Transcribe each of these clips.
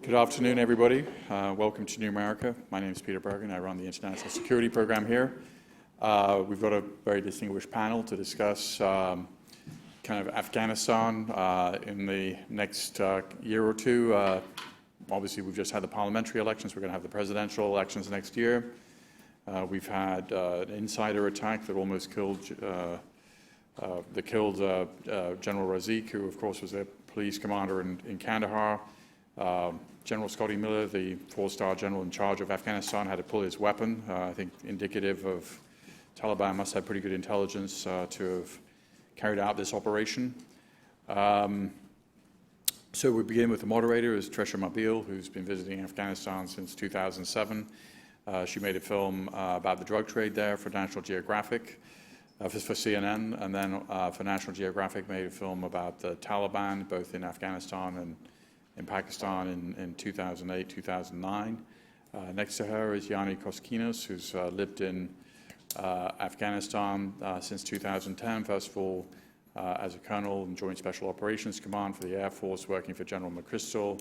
Good afternoon, everybody. Welcome to New America. My name is Peter Bergen. I run the International Security Program here. We've got a very distinguished panel to discuss kind of Afghanistan in the next year or two. Obviously, we've just had the parliamentary elections. We're going to have the presidential elections next year. We've had an insider attack that almost killed General Razik, who, of course, was a police commander in Kandahar. General Scotty Miller, the four-star general in charge of Afghanistan, had to pull his weapon. I think indicative of Taliban must have pretty good intelligence to have carried out this operation. So we begin with the moderator, is Trisha Mabil, who's been visiting Afghanistan since 2007. She made a film about the drug trade there for National Geographic, for CNN, and then for National Geographic made a film about the Taliban, both in Afghanistan and in Pakistan in 2008, 2009. Next to her is Ioannis Koskinas, who's lived in Afghanistan since 2010, first of all as a colonel in Joint Special Operations Command for the Air Force, working for General McChrystal.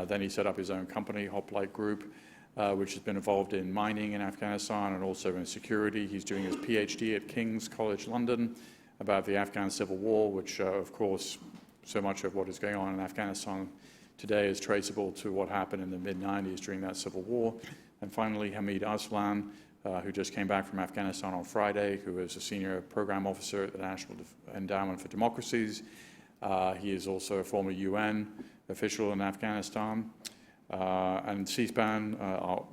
Then he set up his own company, Hoplite Group, which has been involved in mining in Afghanistan and also in security. He's doing his PhD at King's College London about the Afghan Civil War, which, of course, so much of what is going on in Afghanistan today is traceable to what happened in the mid-90s during that civil war. And finally, Hamid Aslan, who just came back from Afghanistan on Friday, who is a senior program officer at the National Endowment for Democracies. He is also a former UN official in Afghanistan. And C-SPAN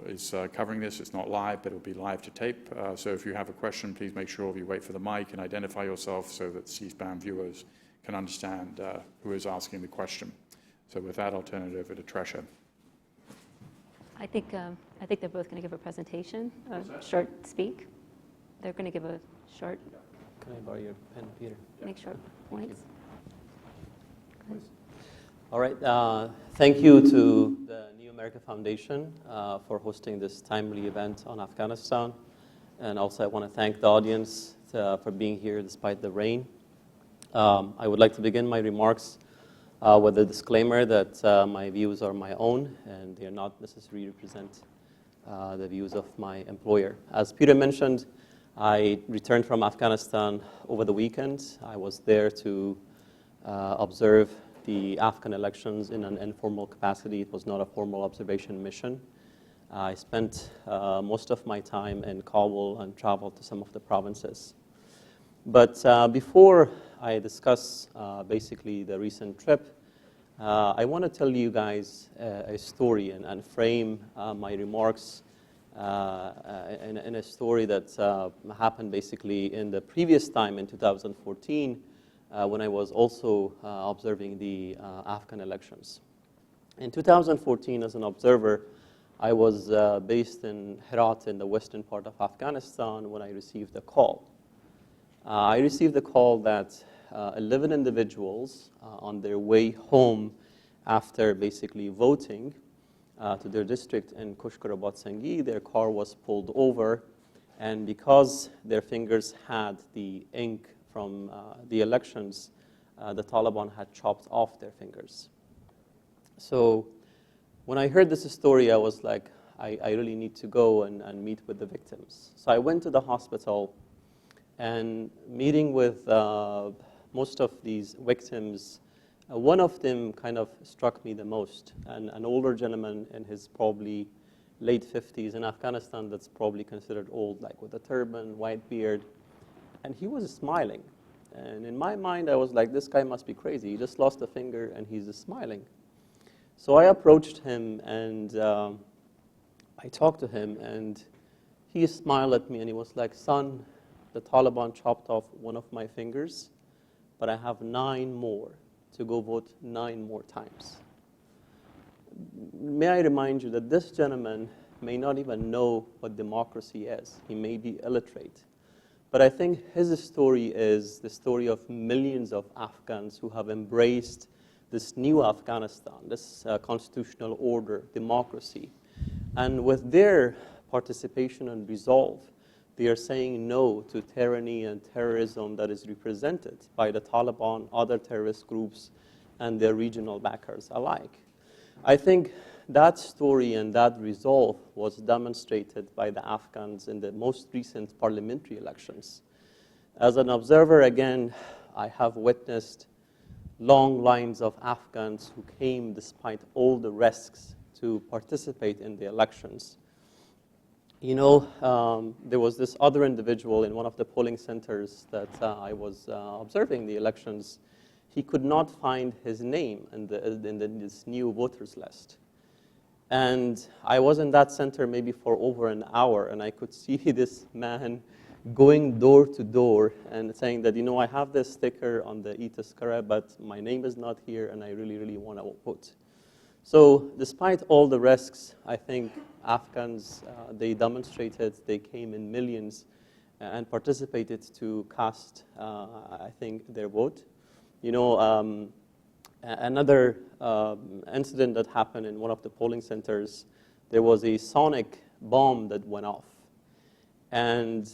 is covering this. It's not live, but it'll be live to tape. So if you have a question, please make sure you wait for the mic and identify yourself so that C-SPAN viewers can understand who is asking the question. So with that, I'll turn it over to Trisha. I think they're both going to give a presentation, a short speak. They're going to give a short. Can I borrow your pen, Peter? Make short points. All right. Thank you to the New America Foundation for hosting this timely event on Afghanistan. And also I want to thank the audience for being here despite the rain. I would like to begin my remarks with a disclaimer that my views are my own and they are not necessarily represent the views of my employer. As Peter mentioned, I returned from Afghanistan over the weekend. I was there to observe the Afghan elections in an informal capacity. It was not a formal observation mission. I spent most of my time in Kabul and traveled to some of the provinces. But before I discuss basically the recent trip, I want to tell you guys a story and frame my remarks in a story that happened basically in the previous time in 2014 when I was also observing the Afghan elections. In 2014, as an observer, I was based in Herat in the western part of Afghanistan when I received a call. I received a call that 11 individuals on their way home after basically voting to their district in Kushkarabat-Sangi, their car was pulled over, and because their fingers had the ink from the elections, the Taliban had chopped off their fingers. So when I heard this story, I was like, I really need to go and meet with the victims. So I went to the hospital, and meeting with most of these victims, one of them kind of struck me the most. An older gentleman in his probably late 50s in Afghanistan that's probably considered old, like with a turban, white beard, and he was smiling. And in my mind, I was like, this guy must be crazy. He just lost a finger and he's just smiling. So I approached him and I talked to him, and he smiled at me and he was like, son, the Taliban chopped off one of my fingers, but I have 9 more to go vote 9 more times. May I remind you that this gentleman may not even know what democracy is. He may be illiterate. But I think his story is the story of millions of Afghans who have embraced this new Afghanistan, this constitutional order, democracy. And with their participation and resolve, they are saying no to tyranny and terrorism that is represented by the Taliban, other terrorist groups, and their regional backers alike. I think that story and that resolve was demonstrated by the Afghans in the most recent parliamentary elections. As an observer, again, I have witnessed long lines of Afghans who came despite all the risks to participate in the elections. You know, there was this other individual in one of the polling centers that I was observing the elections. He could not find his name in this new voters list. And I was in that center maybe for over an hour, and I could see this man going door to door and saying that, you know, I have this sticker on the e-Tazkara, but my name is not here, and I really, really want to vote. So despite all the risks, I think Afghans, they demonstrated, they came in millions and participated to cast, I think, their vote. You know, another incident that happened in one of the polling centers, there was a sonic bomb that went off. And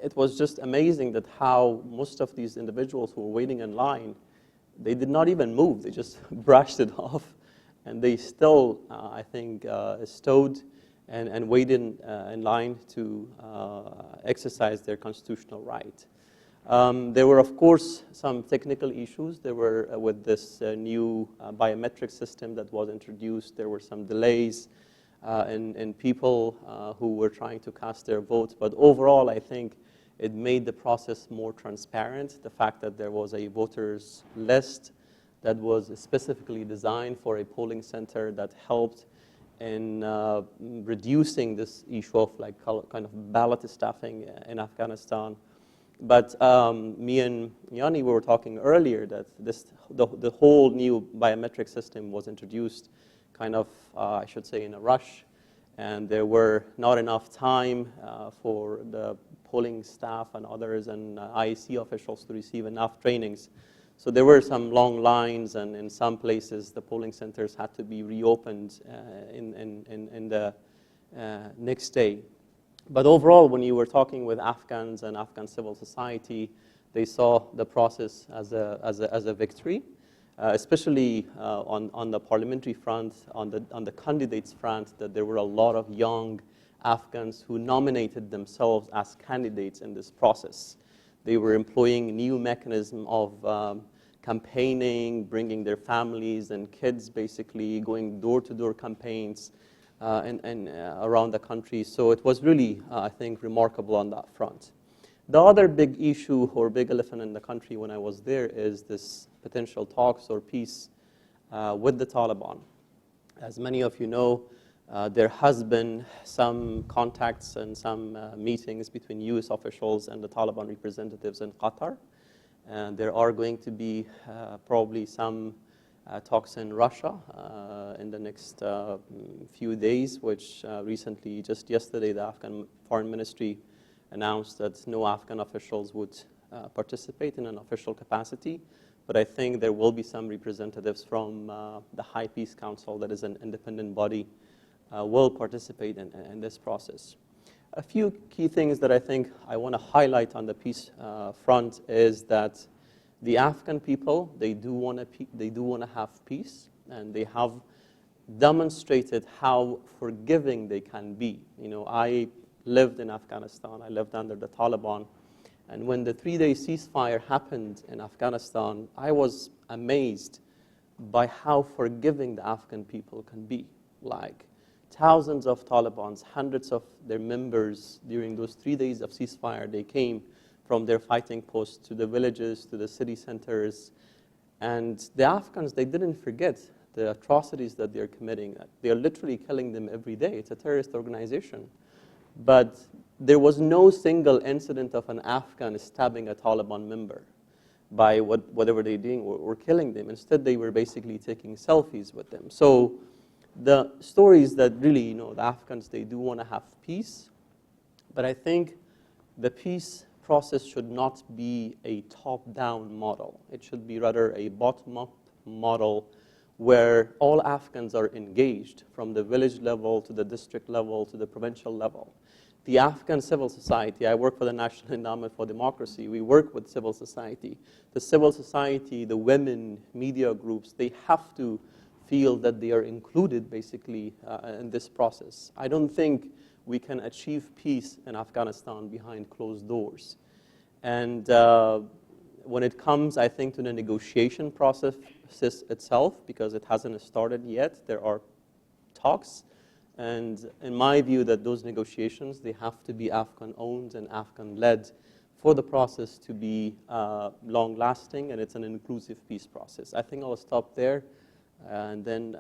it was just amazing that how most of these individuals who were waiting in line, they did not even move. They just brushed it off. And they still, I think, stood and waited in line to exercise their constitutional right. There were, of course, some technical issues. There were, with this new biometric system that was introduced, there were some delays in people who were trying to cast their votes. But overall, I think it made the process more transparent. The fact that there was a voters list that was specifically designed for a polling center that helped in reducing this issue of like kind of ballot stuffing in Afghanistan. But me and Yanni were talking earlier that the whole new biometric system was introduced kind of, I should say, in a rush. And there were not enough time for the polling staff and others and IEC officials to receive enough trainings. So there were some long lines, and in some places the polling centers had to be reopened in the next day. But overall, when you were talking with Afghans and Afghan civil society, they saw the process as a victory, especially on the parliamentary front, on the candidates front, that there were a lot of young Afghans who nominated themselves as candidates in this process. They were employing new mechanism of campaigning, bringing their families and kids, basically going door-to-door campaigns and around the country. So it was really, I think, remarkable on that front. The other big issue or big elephant in the country when I was there is this potential talks or peace with the Taliban. As many of you know, there has been some contacts and some meetings between US officials and the Taliban representatives in Qatar. And there are going to be probably some talks in Russia in the next few days, which recently, just yesterday, the Afghan Foreign Ministry announced that no Afghan officials would participate in an official capacity. But I think there will be some representatives from the High Peace Council, that is an independent body, will participate in this process. A few key things that I think I want to highlight on the peace front is that the Afghan people, they do want to have peace, and they have demonstrated how forgiving they can be. You know, I lived in Afghanistan. I lived under the Taliban. And when the 3-day ceasefire happened in Afghanistan, I was amazed by how forgiving the Afghan people can be. Like, thousands of Talibans, hundreds of their members during those 3 days of ceasefire, they came from their fighting posts to the villages, to the city centers. And the Afghans, they didn't forget the atrocities that they're committing. They're literally killing them every day. It's a terrorist organization. But there was no single incident of an Afghan stabbing a Taliban member by whatever they're doing or killing them. Instead, they were basically taking selfies with them. So the story is that really, you know, the Afghans, they do want to have peace. But I think the peace process should not be a top-down model. It should be rather a bottom-up model where all Afghans are engaged from the village level to the district level to the provincial level. The Afghan civil society, I work for the National Endowment for Democracy, we work with civil society. The civil society, the women, media groups, they have to feel that they are included basically in this process. I don't think we can achieve peace in Afghanistan behind closed doors. And when it comes, I think, to the negotiation process itself, because it hasn't started yet, there are talks. And in my view, that those negotiations, they have to be Afghan-owned and Afghan-led for the process to be long-lasting, and it's an inclusive peace process. I think I'll stop there, and then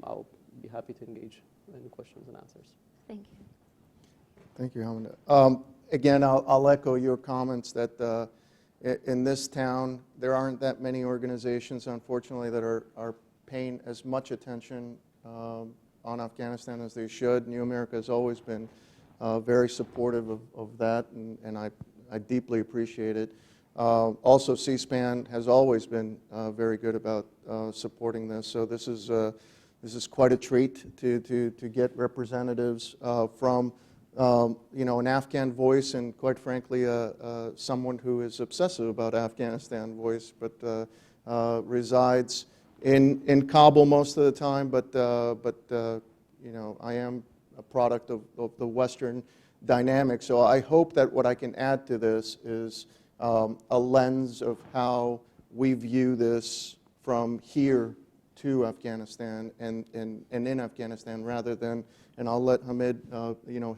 I'll be happy to engage in questions and answers. Thank you. Thank you, Hamid. Again, I'll echo your comments that in this town, there aren't that many organizations, unfortunately, that are paying as much attention on Afghanistan as they should. New America has always been very supportive of that, and I deeply appreciate it. Also, C-SPAN has always been very good about supporting this. So this is quite a treat to get representatives from an Afghan voice, and quite frankly, someone who is obsessive about Afghanistan voice, but resides in Kabul most of the time. But I am a product of the Western dynamic. So I hope that what I can add to this is a lens of how we view this from here to Afghanistan and in Afghanistan, rather than, and I'll let Hamid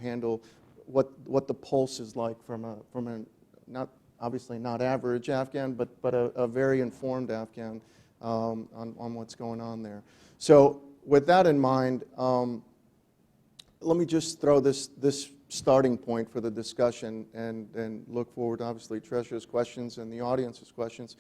handle what the pulse is like from a not obviously not average Afghan, but a very informed Afghan on what's going on there. So with that in mind, let me just throw this starting point for the discussion and look forward, obviously, Treasurer's questions and the audience's questions.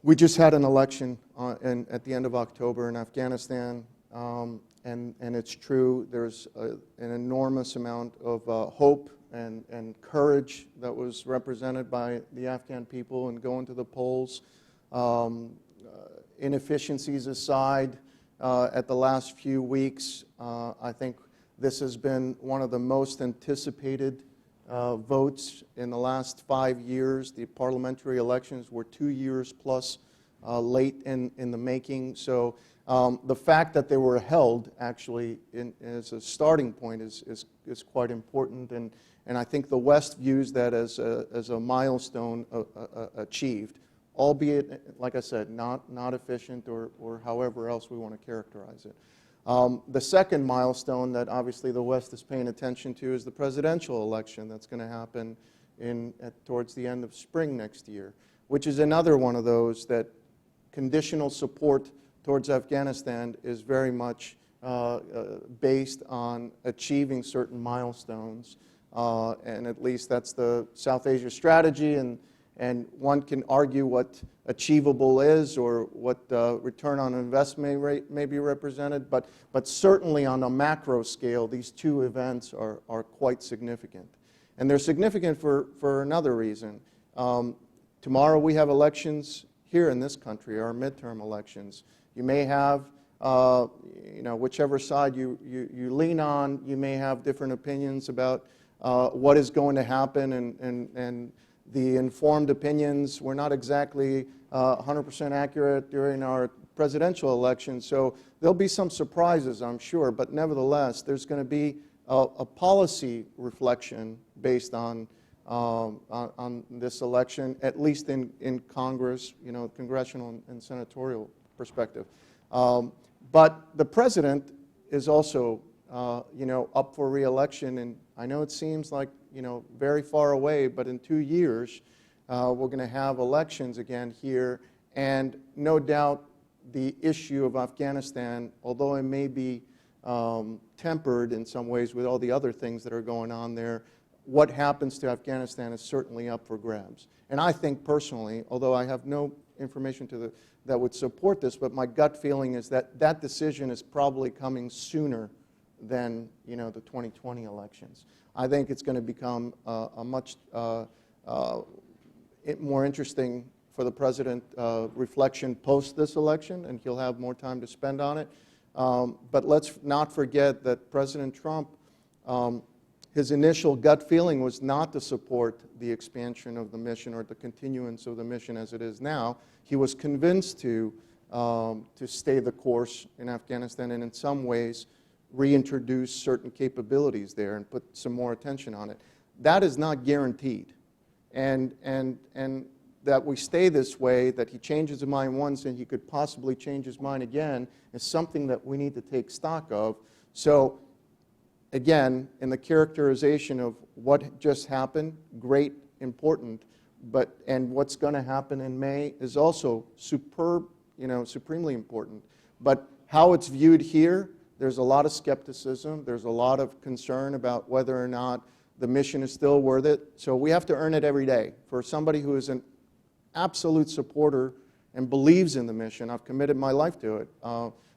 We just had an election at the end of October in Afghanistan, and it's true, there's an enormous amount of hope and courage that was represented by the Afghan people in going to the polls. Inefficiencies aside, at the last few weeks, I think this has been one of the most anticipated votes in the last 5 years. The parliamentary elections were 2 years plus late in the making. So the fact that they were held actually as a starting point is quite important. And I think the West views that as a milestone achieved, albeit, like I said, not efficient or however else we want to characterize it. The second milestone that obviously the West is paying attention to is the presidential election that's going to happen towards the end of spring next year, which is another one of those that conditional support towards Afghanistan is very much based on achieving certain milestones, and at least that's the South Asia strategy, and one can argue what achievable is or what return on investment may be represented, but certainly on a macro scale, these two events are quite significant. And they're significant for another reason. Tomorrow we have elections here in this country, our midterm elections. You may have, whichever side you lean on, you may have different opinions about what is going to happen, and the informed opinions were not exactly 100% accurate during our presidential election. So there'll be some surprises, I'm sure, but nevertheless, there's going to be a policy reflection based on this election, at least in Congress, congressional and senatorial perspective. But the president is also, up for re-election, and I know it seems like, very far away, but in 2 years, we're going to have elections again here, and no doubt the issue of Afghanistan, although it may be tempered in some ways with all the other things that are going on there, what happens to Afghanistan is certainly up for grabs. And I think personally, although I have no information that would support this, but my gut feeling is that that decision is probably coming sooner than the 2020 elections. I think it's going to become a much more interesting for the president reflection post this election, and he'll have more time to spend on it. But let's not forget that President Trump, his initial gut feeling was not to support the expansion of the mission or the continuance of the mission as it is now. He was convinced to to stay the course in Afghanistan and in some ways reintroduce certain capabilities there and put some more attention on it. That is not guaranteed. And that we stay this way, that he changes his mind once and he could possibly change his mind again, is something that we need to take stock of. So again, in the characterization of what just happened, great, important, and what's going to happen in May is also superb, supremely important. But how it's viewed here, there's a lot of skepticism, there's a lot of concern about whether or not the mission is still worth it. So we have to earn it every day. For somebody who is an absolute supporter and believes in the mission, I've committed my life to it,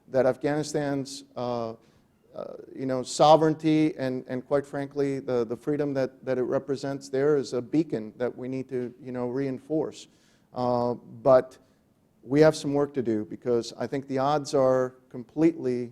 that Afghanistan's sovereignty and quite frankly, the freedom that it represents there is a beacon that we need to, reinforce. But we have some work to do because I think the odds are completely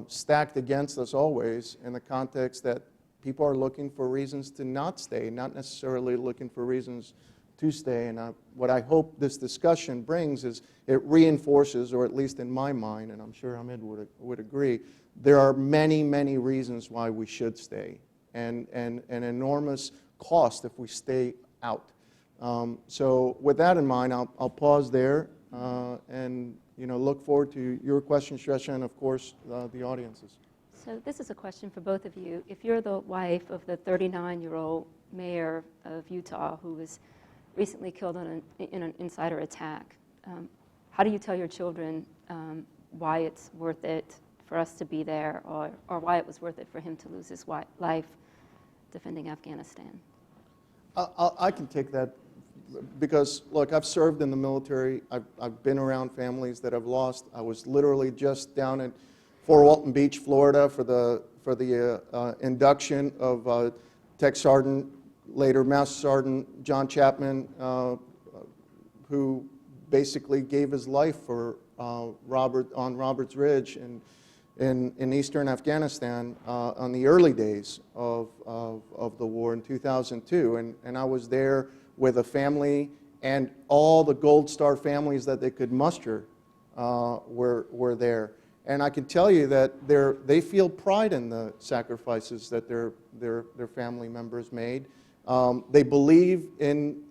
stacked against us always in the context that people are looking for reasons to not stay, not necessarily looking for reasons to stay. And what I hope this discussion brings is it reinforces, or at least in my mind, and I'm sure Hamid would agree, there are many, many reasons why we should stay, and an enormous cost if we stay out. So with that in mind, I'll pause there and look forward to your questions, Shresha, and of course the audience's. So this is a question for both of you. If you're the wife of the 39-year-old mayor of Utah who was recently killed in an insider attack, how do you tell your children why it's worth it for us to be there, or why it was worth it for him to lose his life defending Afghanistan? I can take that because, look, I've served in the military. I've been around families that have lost. I was literally just down in Fort Walton Beach, Florida, for the induction of Tech Sergeant, later Master Sergeant John Chapman, who basically gave his life for on Roberts Ridge in eastern Afghanistan on the early days of the war in 2002. And I was there with a family, and all the Gold Star families that they could muster were there. And I can tell you that they feel pride in the sacrifices that their family members made. They believe in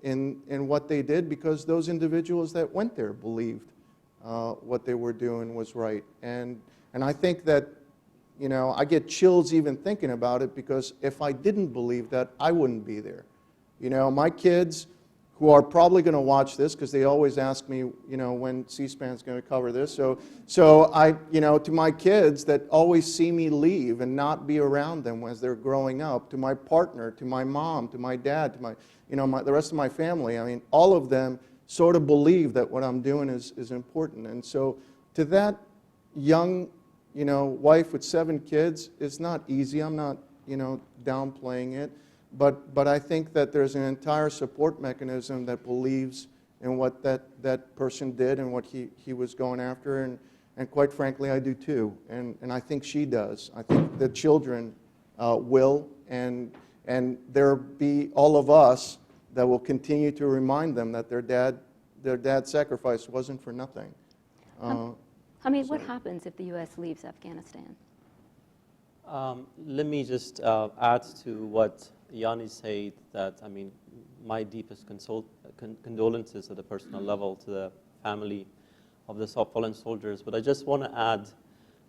what they did because those individuals that went there believed what they were doing was right. And I think that, I get chills even thinking about it because if I didn't believe that, I wouldn't be there. My kids, who are probably going to watch this because they always ask me, when C-SPAN's going to cover this. So I, to my kids that always see me leave and not be around them as they're growing up, to my partner, to my mom, to my dad, to the rest of my family, I mean, all of them sort of believe that what I'm doing is important. And so to that young, wife with 7 kids, it's not easy. I'm not, downplaying it. But I think that there's an entire support mechanism that believes in what that person did and what he was going after. And quite frankly, I do too. And I think she does. I think the children will. And there'll be all of us that will continue to remind them that their dad's sacrifice wasn't for nothing. What happens if the U.S. leaves Afghanistan? Let me just add to what Ioannis said, that, my deepest condolences at the personal level to the family of the fallen soldiers. But I just want to add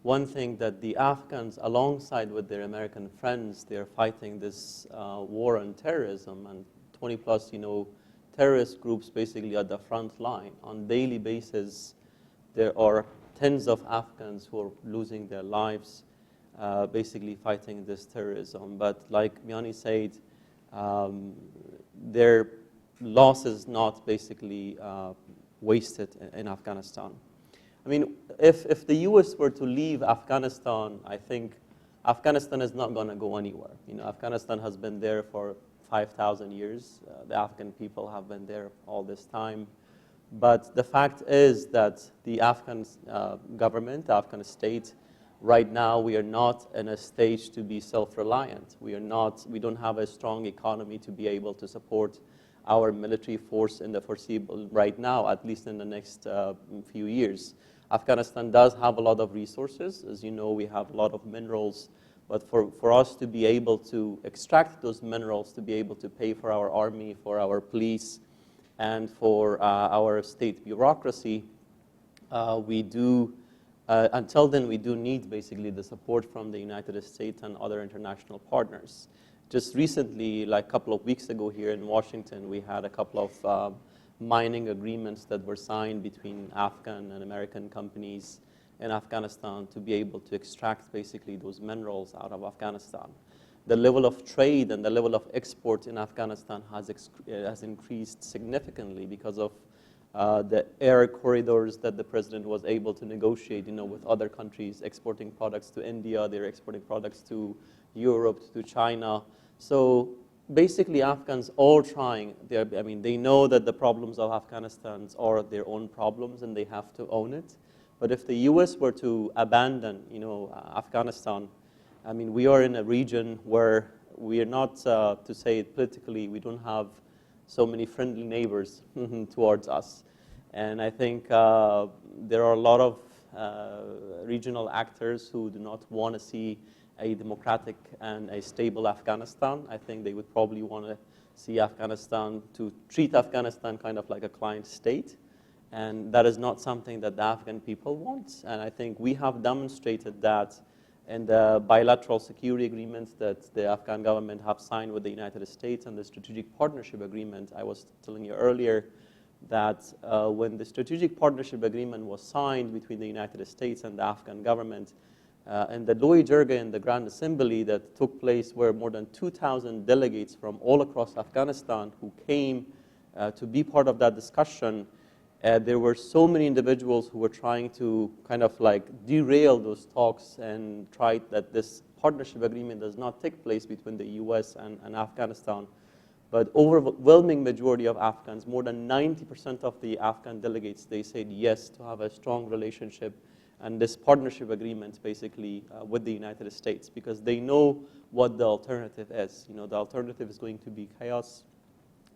one thing, that the Afghans, alongside with their American friends, they're fighting this war on terrorism, and 20 plus, terrorist groups basically at the front line. On a daily basis, there are tens of Afghans who are losing their lives basically fighting this terrorism. But like Ioannis said, their loss is not basically wasted in Afghanistan. If the U.S. were to leave Afghanistan, I think Afghanistan is not going to go anywhere. Afghanistan has been there for 5,000 years. The Afghan people have been there all this time. But the fact is that the Afghan government, the Afghan state, right now, we are not in a stage to be self-reliant. We don't have a strong economy to be able to support our military force in the foreseeable right now, at least in the next few years. Afghanistan does have a lot of resources. As you know, we have a lot of minerals. But for us to be able to extract those minerals, to be able to pay for our army, for our police, and for our state bureaucracy, until then, we do need basically the support from the United States and other international partners. Just recently, like a couple of weeks ago here in Washington, we had a couple of mining agreements that were signed between Afghan and American companies in Afghanistan to be able to extract basically those minerals out of Afghanistan. The level of trade and the level of export in Afghanistan has increased significantly because of the air corridors that the president was able to negotiate, with other countries, exporting products to India, they're exporting products to Europe, to China. So basically, Afghans all trying. They know that the problems of Afghanistan are their own problems, and they have to own it. But if the U.S. were to abandon, Afghanistan, we are in a region where we are not, to say it politically, we don't have so many friendly neighbors towards us. And I think there are a lot of regional actors who do not want to see a democratic and a stable Afghanistan. I think they would probably want to see to treat Afghanistan kind of like a client state. And that is not something that the Afghan people want. And I think we have demonstrated that in the bilateral security agreements that the Afghan government have signed with the United States and the strategic partnership agreement. I was telling you earlier that when the strategic partnership agreement was signed between the United States and the Afghan government, and the Lowy Jirga in the Grand Assembly that took place where more than 2,000 delegates from all across Afghanistan who came to be part of that discussion, there were so many individuals who were trying to kind of like derail those talks and try that this partnership agreement does not take place between the US and Afghanistan. But overwhelming majority of Afghans, more than 90% of the Afghan delegates, they said yes to have a strong relationship and this partnership agreement basically with the United States, because they know what the alternative is. The alternative is going to be chaos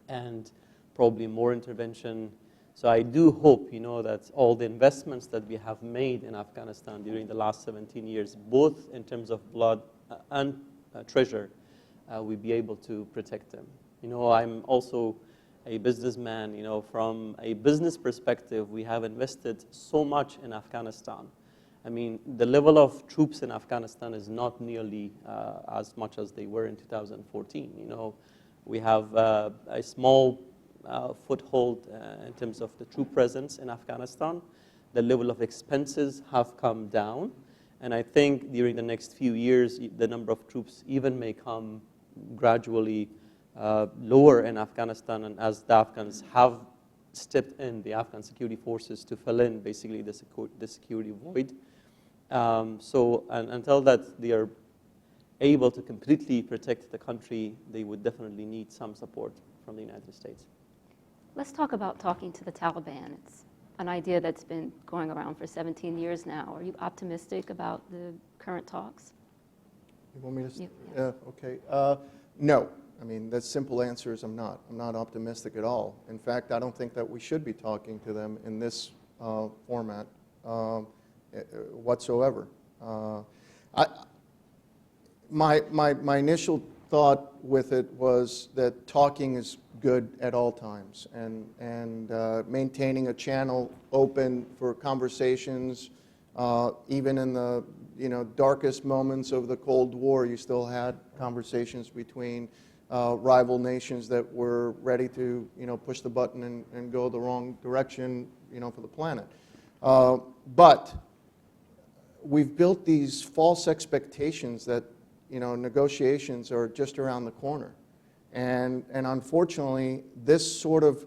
and probably more intervention. So I do hope, that all the investments that we have made in Afghanistan during the last 17 years, both in terms of blood and treasure, we'll be able to protect them. I'm also a businessman. From a business perspective, we have invested so much in Afghanistan. The level of troops in Afghanistan is not nearly as much as they were in 2014. We have a small foothold in terms of the troop presence in Afghanistan. The level of expenses have come down. And I think during the next few years, the number of troops even may come gradually lower in Afghanistan, and as the Afghans have stepped in, the Afghan security forces, to fill in basically the security void. So until that they are able to completely protect the country, they would definitely need some support from the United States. Let's talk about talking to the Taliban. It's an idea that's been going around for 17 years now. Are you optimistic about the current talks? You want me to? Yeah. Okay. No. The simple answer is I'm not. I'm not optimistic at all. In fact, I don't think that we should be talking to them in this format whatsoever. My initial thought with it was that talking is good at all times, and maintaining a channel open for conversations, even in the darkest moments of the Cold War, you still had conversations between rival nations that were ready to push the button and go the wrong direction for the planet. But we've built these false expectations that negotiations are just around the corner. And unfortunately, this sort of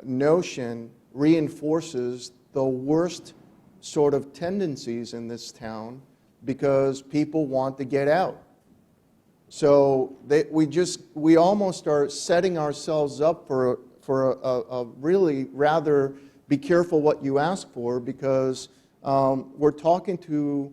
notion reinforces the worst sort of tendencies in this town because people want to get out. So we almost are setting ourselves up for a really rather be careful what you ask for, because we're talking to,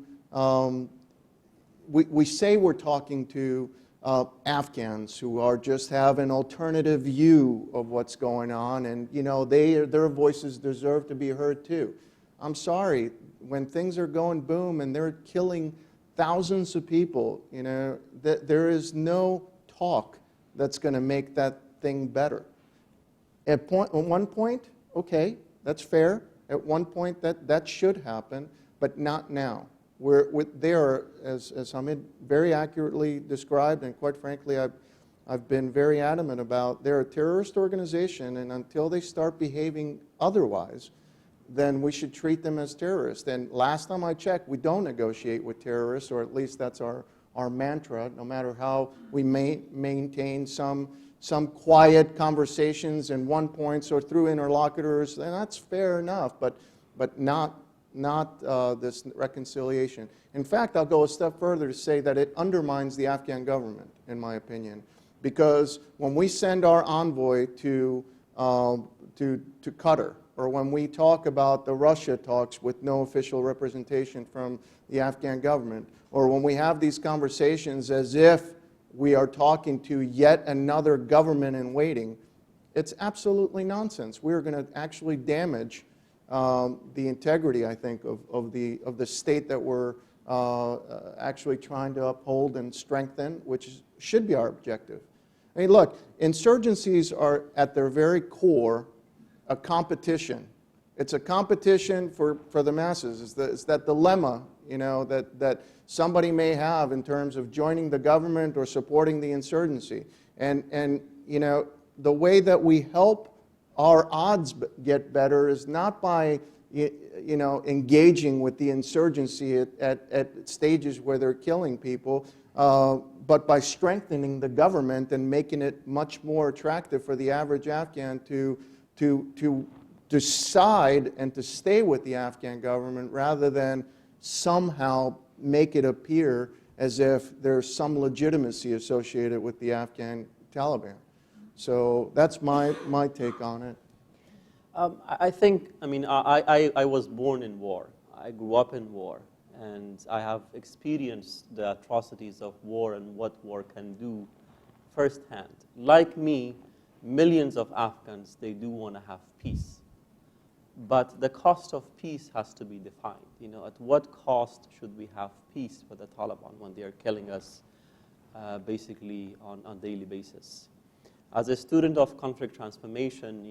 we say we're talking to Afghans who are just have an alternative view of what's going on, and their voices deserve to be heard too. I'm sorry, when things are going boom and they're killing thousands of people, there is no talk that's going to make that thing better. At one point, okay, that's fair. At one point, that should happen, but not now. They are, as Hamid very accurately described, and quite frankly, I've been very adamant about, they're a terrorist organization, and until they start behaving otherwise, then we should treat them as terrorists. And last time I checked, we don't negotiate with terrorists, or at least that's our mantra, no matter how we maintain some quiet conversations in one points or through interlocutors, and that's fair enough, but not this reconciliation. In fact, I'll go a step further to say that it undermines the Afghan government, in my opinion, because when we send our envoy to Qatar, or when we talk about the Russia talks with no official representation from the Afghan government, or when we have these conversations as if we are talking to yet another government in waiting, it's absolutely nonsense. We're going to actually damage the integrity, I think, of the state that we're actually trying to uphold and strengthen, which should be our objective. I mean, look, insurgencies are at their very core a competition. It's a competition for the masses. It's that dilemma, that somebody may have in terms of joining the government or supporting the insurgency. And the way that we help our odds get better is not by engaging with the insurgency at stages where they're killing people, but by strengthening the government and making it much more attractive for the average Afghan to decide and to stay with the Afghan government rather than somehow make it appear as if there's some legitimacy associated with the Afghan Taliban. So that's my take on it. I think, I was born in war. I grew up in war, and I have experienced the atrocities of war and what war can do firsthand. Like me, millions of Afghans, they do want to have peace. But the cost of peace has to be defined. At what cost should we have peace with the Taliban when they are killing us basically on a daily basis? As a student of conflict transformation,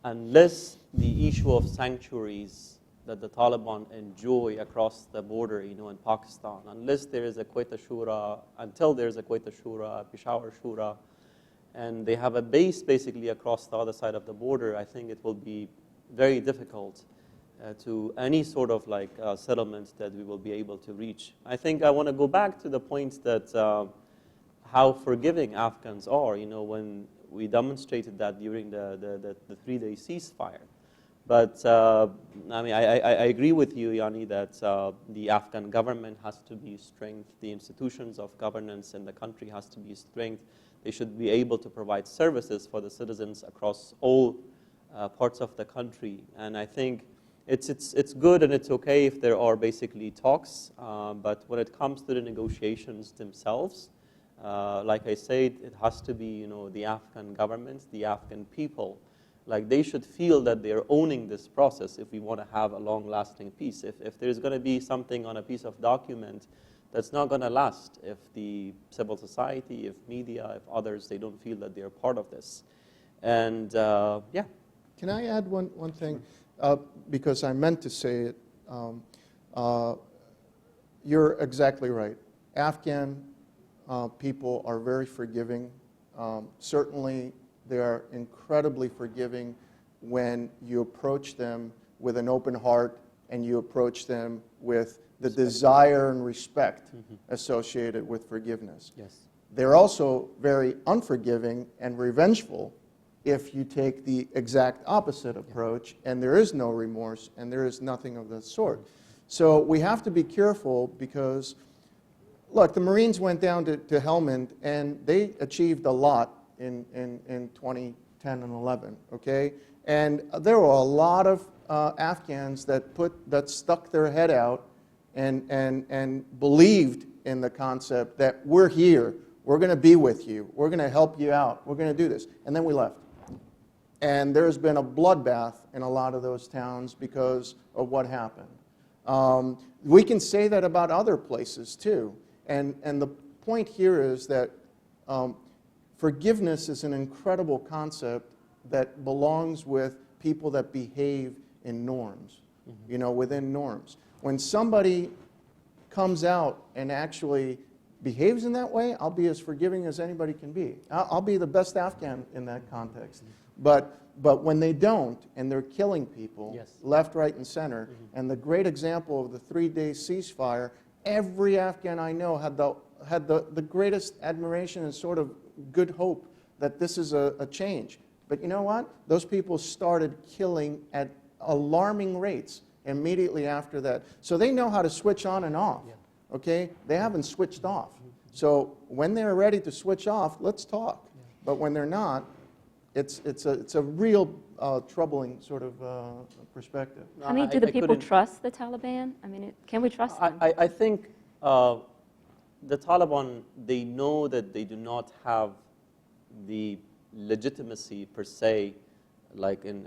unless the issue of sanctuaries that the Taliban enjoy across the border, in Pakistan, unless there is a Quetta Shura, until there is a Quetta Shura, Peshawar Shura, and they have a base basically across the other side of the border, I think it will be very difficult to any sort of settlement that we will be able to reach. I think I want to go back to the point that how forgiving Afghans are, when we demonstrated that during the 3-day ceasefire. But I agree with you, Yanni, that the Afghan government has to be strengthened, the institutions of governance in the country has to be strengthened. They should be able to provide services for the citizens across all parts of the country. And I think it's good and it's okay if there are basically talks, but when it comes to the negotiations themselves, like I said, it has to be the Afghan government, the Afghan people. They should feel that they're owning this process if we want to have a long-lasting peace. If there's going to be something on a piece of document that's not going to last, if the civil society, if media, if others, they don't feel that they're part of this. And yeah. Can I add one thing? Because I meant to say it. You're exactly right. Afghan people are very forgiving. Certainly, they are incredibly forgiving when you approach them with an open heart and you approach them with the desire and respect associated with forgiveness. Yes. They're also very unforgiving and revengeful if you take the exact opposite approach and there is no remorse and there is nothing of that sort. So we have to be careful because, look, the Marines went down to Helmand and they achieved a lot in 2010 and 11, okay? And there were a lot of Afghans that stuck their head out and believed in the concept that we're here, we're going to be with you, we're going to help you out, we're going to do this. And then we left. And there's been a bloodbath in a lot of those towns because of what happened. We can say that about other places too. And the point here is that forgiveness is an incredible concept that belongs with people that behave in norms, you know, within norms. When somebody comes out and actually behaves in that way, I'll be as forgiving as anybody can be. I'll be the best Afghan in that context. But when they don't, and they're killing people, Yes. left, right, and center, and the great example of the 3-day ceasefire, every Afghan I know had the greatest admiration and sort of good hope that this is a change. But you know what? Those people started killing at alarming rates immediately after that. So they know how to switch on and off, okay? They haven't switched off. So when they're ready to switch off, let's talk. But when they're not, it's a real troubling sort of perspective. I mean, do the people trust the Taliban? I mean, can we trust them? I think the Taliban, they know that they do not have the legitimacy per se, like in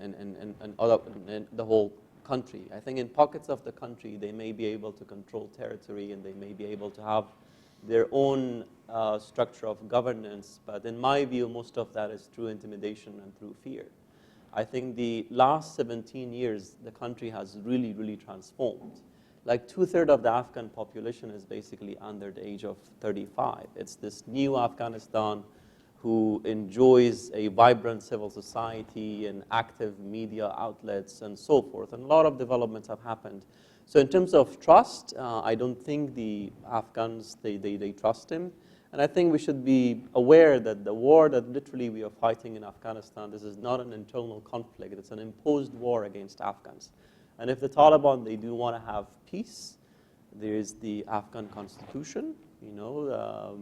the whole country. I think in pockets of the country, they may be able to control territory and they may be able to have their own structure of governance, but in my view, most of that is through intimidation and through fear. I think the last 17 years, the country has really, really transformed. Like 2/3 of the Afghan population is basically under the age of 35. It's this new Afghanistan who enjoys a vibrant civil society and active media outlets and so forth. And a lot of developments have happened. So in terms of trust, I don't think the Afghans, they trust him. And I think we should be aware that the war that literally we are fighting in Afghanistan, this is not an internal conflict. It's an imposed war against Afghans. And if the Taliban, they do want to have peace, there is the Afghan constitution, you know,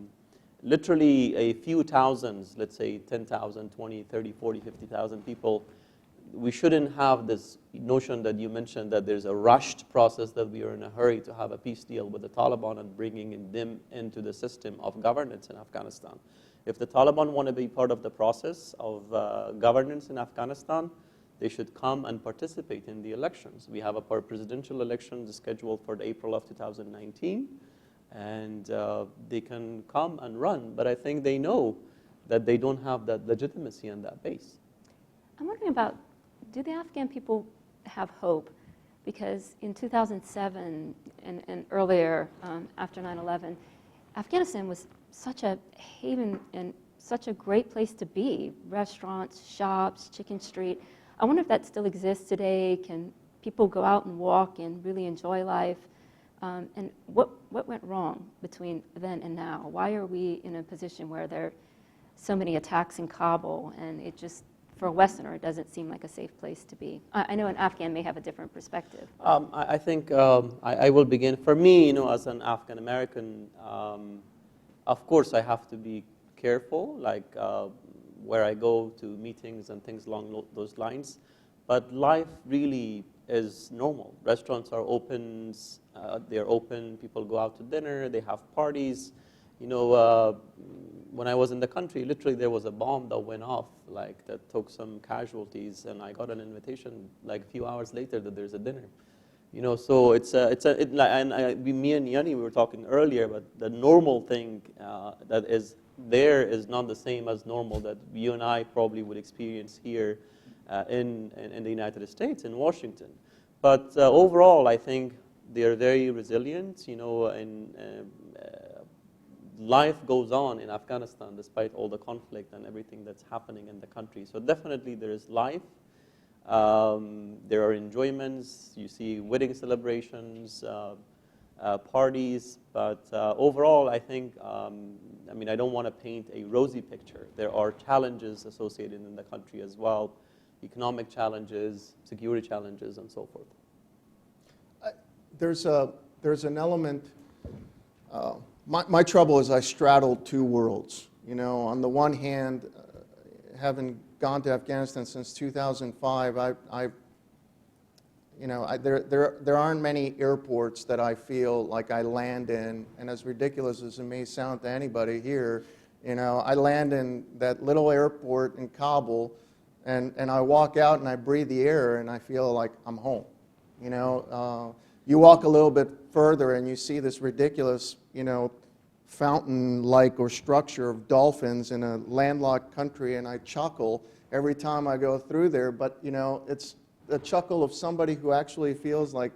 literally a few thousands, let's say 10,000, 20, 30, 40, 50,000 people. We shouldn't have this notion that you mentioned that there's a rushed process that we are in a hurry to have a peace deal with the Taliban and bringing them into the system of governance in Afghanistan. If the Taliban want to be part of the process of governance in Afghanistan, they should come and participate in the elections. We have a presidential election scheduled for April of 2019. And they can come and run, but I think they know that they don't have that legitimacy and that base. I'm wondering about, do the Afghan people have hope? Because in 2007 and earlier, after 9/11, Afghanistan was such a haven and such a great place to be. Restaurants, shops, Chicken Street. I wonder if that still exists today. Can people go out and walk and really enjoy life? And what went wrong between then and now? Why are we in a position where there are so many attacks in Kabul, and it just, for a Westerner, it doesn't seem like a safe place to be? I know an Afghan may have a different perspective. I think I will begin. For me, you know, as an Afghan American, of course I have to be careful, like where I go to meetings and things along those lines. But life really is normal. Restaurants are open, they're open, people go out to dinner, they have parties. You know, when I was in the country, literally there was a bomb that went off, like that took some casualties, and I got an invitation like a few hours later that there's a dinner. You know, so me and Yanni, we were talking earlier, but the normal thing that is there is not the same as normal that you and I probably would experience here in the United States, in Washington. But overall, I think they are very resilient, you know, and life goes on in Afghanistan despite all the conflict and everything that's happening in the country. So definitely there is life. There are enjoyments. You see wedding celebrations, parties. But overall, I think, I mean, I don't want to paint a rosy picture. There are challenges associated in the country as well. Economic challenges, security challenges, and so forth. There's an element. My trouble is I straddle two worlds. You know, on the one hand, having gone to Afghanistan since 2005, there aren't many airports that I feel like I land in, and as ridiculous as it may sound to anybody here, I land in that little airport in Kabul, and I walk out and I breathe the air and I feel like I'm home. You walk a little bit further and you see this ridiculous, fountain-like or structure of dolphins in a landlocked country, and I chuckle every time I go through there. But it's a chuckle of somebody who actually feels like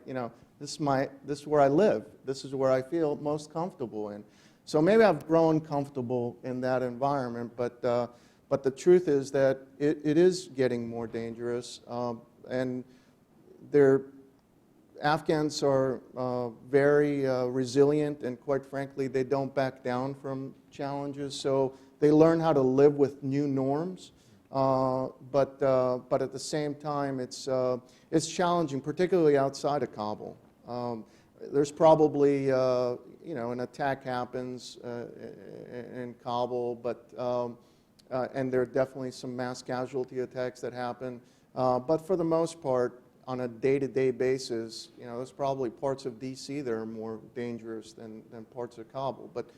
this is where I live. This is where I feel most comfortable in. So maybe I've grown comfortable in that environment, but the truth is that it is getting more dangerous, and Afghans are very resilient, and quite frankly, they don't back down from challenges. So they learn how to live with new norms, but at the same time, it's challenging, particularly outside of Kabul. There's probably an attack happens in Kabul, and there are definitely some mass casualty attacks that happen. But for the most part, on a day-to-day basis, there's probably parts of D.C. that are more dangerous than parts of Kabul. But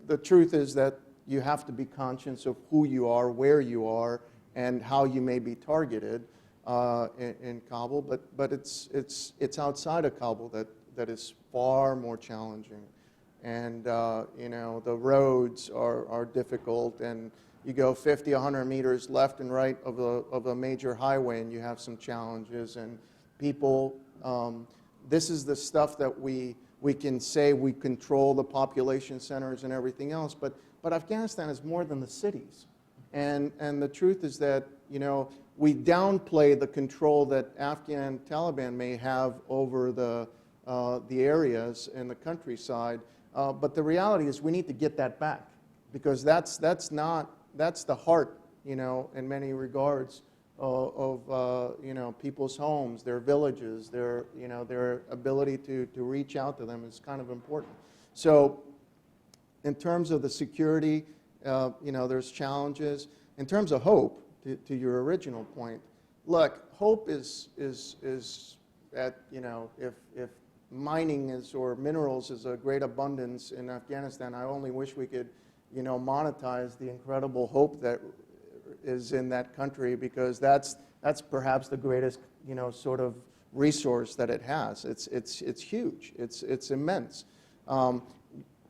the truth is that you have to be conscious of who you are, where you are, and how you may be targeted in Kabul. But it's outside of Kabul that is far more challenging. And the roads are difficult, and you go 50, 100 meters left and right of a major highway, and you have some challenges. And people, this is the stuff that we can say we control the population centers and everything else, but Afghanistan is more than the cities. And the truth is that, we downplay the control that Afghan Taliban may have over the areas in the countryside, but the reality is we need to get that back, because that's the heart, in many regards of people's homes, their villages, their ability to reach out to them is kind of important. So in terms of the security, there's challenges. In terms of hope, to your original point, look, hope is at, if mining or minerals is a great abundance in Afghanistan, I only wish we could monetize the incredible hope that is in that country, because that's perhaps the greatest, sort of resource that it has. It's huge. It's immense.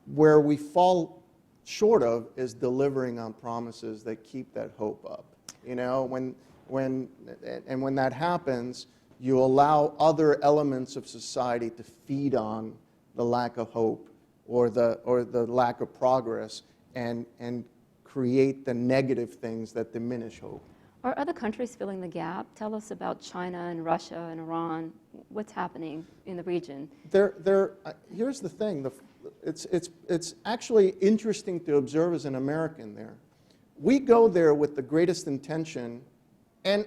Where we fall short of is delivering on promises that keep that hope up. When that happens, you allow other elements of society to feed on the lack of hope or the lack of progress, and create the negative things that diminish hope. Are other countries filling the gap? Tell us about China and Russia and Iran. What's happening in the region? Here's the thing. It's actually interesting to observe as an American there. We go there with the greatest intention, and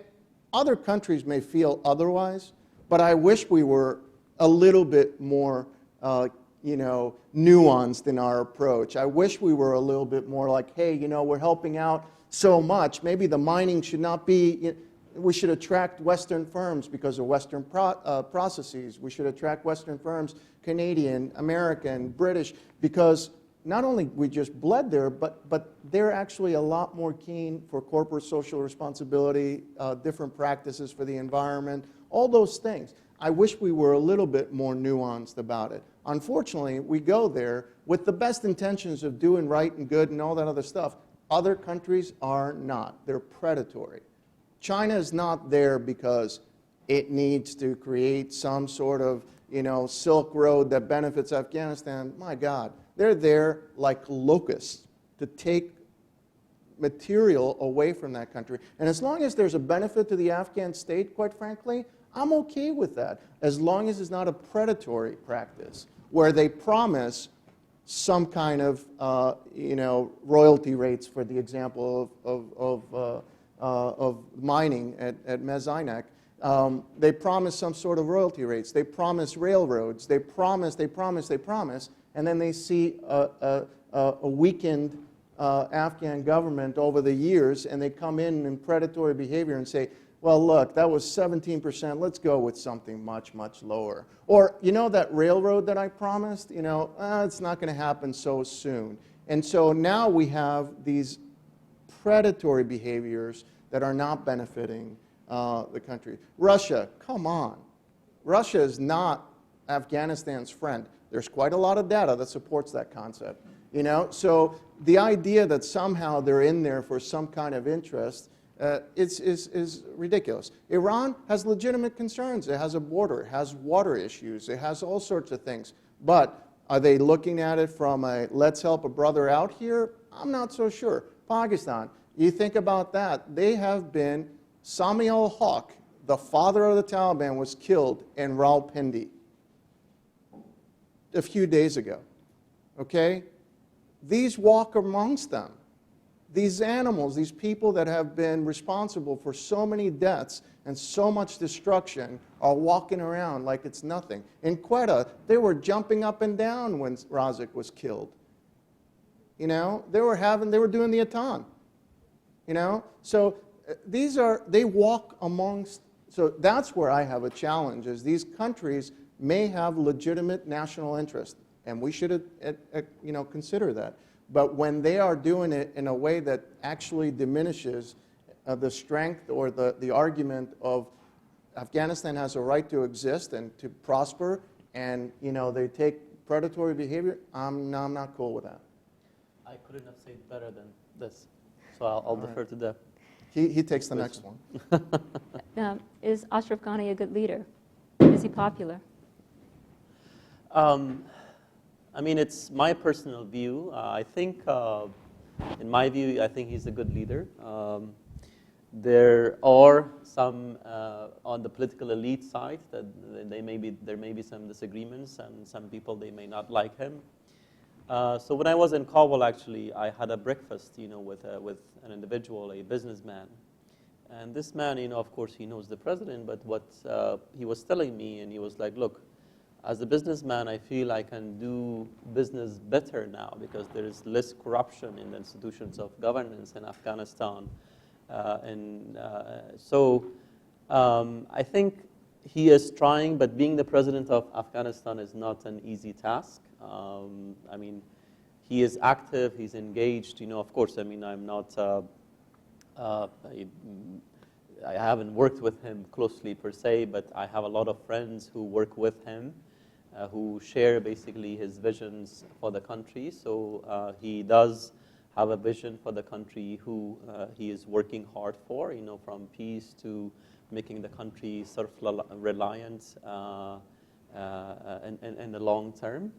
other countries may feel otherwise, but I wish we were a little bit more nuanced in our approach. I wish we were a little bit more like, hey, we're helping out so much. Maybe the mining should not be, we should attract Western firms because of Western processes. We should attract Western firms, Canadian, American, British, because not only we just bled there, but they're actually a lot more keen for corporate social responsibility, different practices for the environment, all those things. I wish we were a little bit more nuanced about it. Unfortunately, we go there with the best intentions of doing right and good and all that other stuff. Other countries are not. They're predatory. China is not there because it needs to create some sort of, Silk Road that benefits Afghanistan. My God, they're there like locusts to take material away from that country. And as long as there's a benefit to the Afghan state, quite frankly, I'm okay with that, as long as it's not a predatory practice where they promise some kind of, royalty rates, for the example of mining at Mezinek. They promise some sort of royalty rates. They promise railroads. They promise, and then they see a weakened Afghan government over the years, and they come in predatory behavior and say, well, look, that was 17%. Let's go with something much, much lower. Or, you know, that railroad that I promised, you know, it's not going to happen so soon. And so now we have these predatory behaviors that are not benefiting the country. Russia, come on. Russia is not Afghanistan's friend. There's quite a lot of data that supports that concept. You know, so the idea that somehow they're in there for some kind of interest is ridiculous. Iran has legitimate concerns. It has a border. It has water issues. It has all sorts of things. But are they looking at it from a let's help a brother out here? I'm not so sure. Pakistan, you think about that. They have been, Sami al-Haq, the father of the Taliban, was killed in Rawalpindi a few days ago. Okay? These walk amongst them. These animals, these people that have been responsible for so many deaths and so much destruction are walking around like it's nothing. In Quetta, they were jumping up and down when Razik was killed. You know, they were doing the Atan. You know, so they walk amongst, so that's where I have a challenge, is these countries may have legitimate national interest, and we should, you know, consider that. But when they are doing it in a way that actually diminishes the strength or the argument of Afghanistan has a right to exist and to prosper, and, you know, they take predatory behavior, I'm not cool with that. I couldn't have said better than this, so I'll defer to Deb. He takes the next one. Is Ashraf Ghani a good leader? Is he popular? I mean, it's my personal view. I think, in my view, I think he's a good leader. There are some on the political elite side that there may be some disagreements, and some people, they may not like him. So when I was in Kabul, actually, I had a breakfast, you know, with an individual, a businessman. And this man, you know, of course, he knows the president, but what he was telling me, and he was like, look, as a businessman, I feel I can do business better now because there is less corruption in the institutions of governance in Afghanistan. So I think he is trying, but being the president of Afghanistan is not an easy task. I mean, he is active, he's engaged. You know, of course, I mean, I'm not, I haven't worked with him closely per se, but I have a lot of friends who work with him, who share basically his visions for the country. So he does have a vision for the country who he is working hard for, you know, from peace to making the country self-reliant in the long term.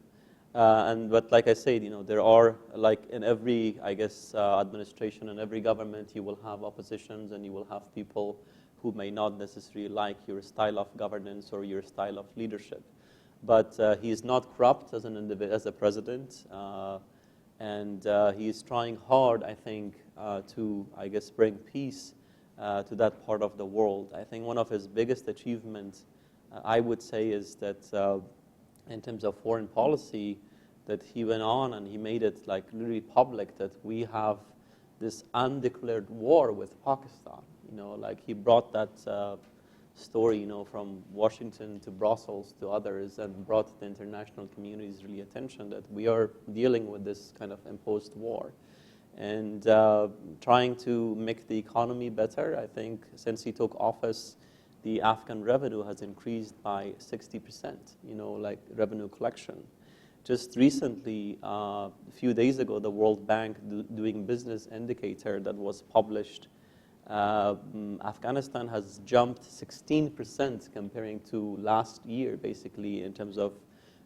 But like I said, you know, there are, like in every, I guess, administration and every government, you will have oppositions and you will have people who may not necessarily like your style of governance or your style of leadership. But he is not corrupt as a president, and he is trying hard, I think, to, I guess, bring peace to that part of the world. I think one of his biggest achievements, I would say, is that in terms of foreign policy, that he went on and he made it like literally public that we have this undeclared war with Pakistan. You know, like he brought that story, you know, from Washington to Brussels to others, and brought the international community's really attention that we are dealing with this kind of imposed war. And trying to make the economy better. I think since he took office, the Afghan revenue has increased by 60%, you know, like revenue collection. Just recently, a few days ago, the World Bank Doing Business indicator that was published, Afghanistan has jumped 16% comparing to last year, basically, in terms of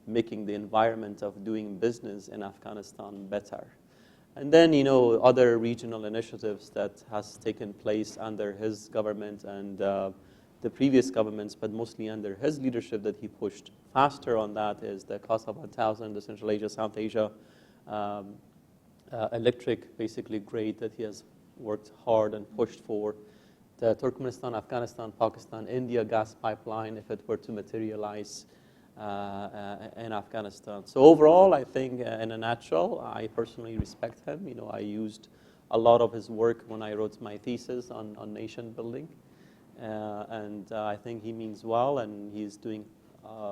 making the environment of doing business in Afghanistan better. And then, you know, other regional initiatives that has taken place under his government and the previous governments, but mostly under his leadership that he pushed faster on that, is the Casa 1000, the Central Asia, South Asia electric, basically, grid that he has worked hard and pushed for. The Turkmenistan, Afghanistan, Pakistan, India gas pipeline, if it were to materialize in Afghanistan. So overall, I think in a nutshell, I personally respect him. You know, I used a lot of his work when I wrote my thesis on nation building. and I think he means well, and he's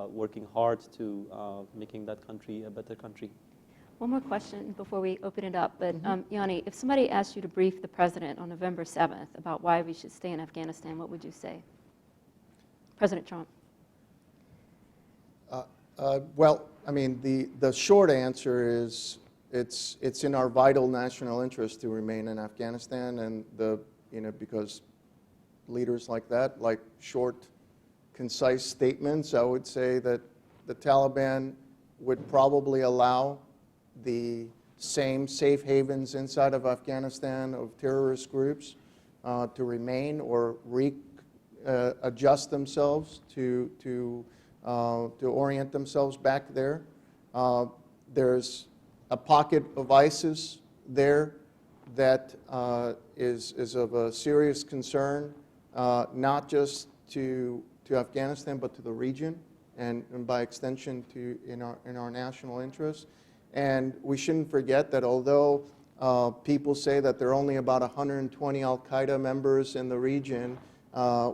working hard to making that country a better country. One more question before we open it up. But Yanni, if somebody asked you to brief the president on November 7th about why we should stay in Afghanistan, what would you say? President Trump. Well, I mean, the short answer is it's in our vital national interest to remain in Afghanistan, and because leaders like that like short, concise statements. I would say that the Taliban would probably allow the same safe havens inside of Afghanistan of terrorist groups to remain or adjust themselves to orient themselves back there. There's a pocket of ISIS there that is of a serious concern, not just to Afghanistan, but to the region, and by extension in our national interest. And we shouldn't forget that although people say that there are only about 120 al-Qaeda members in the region,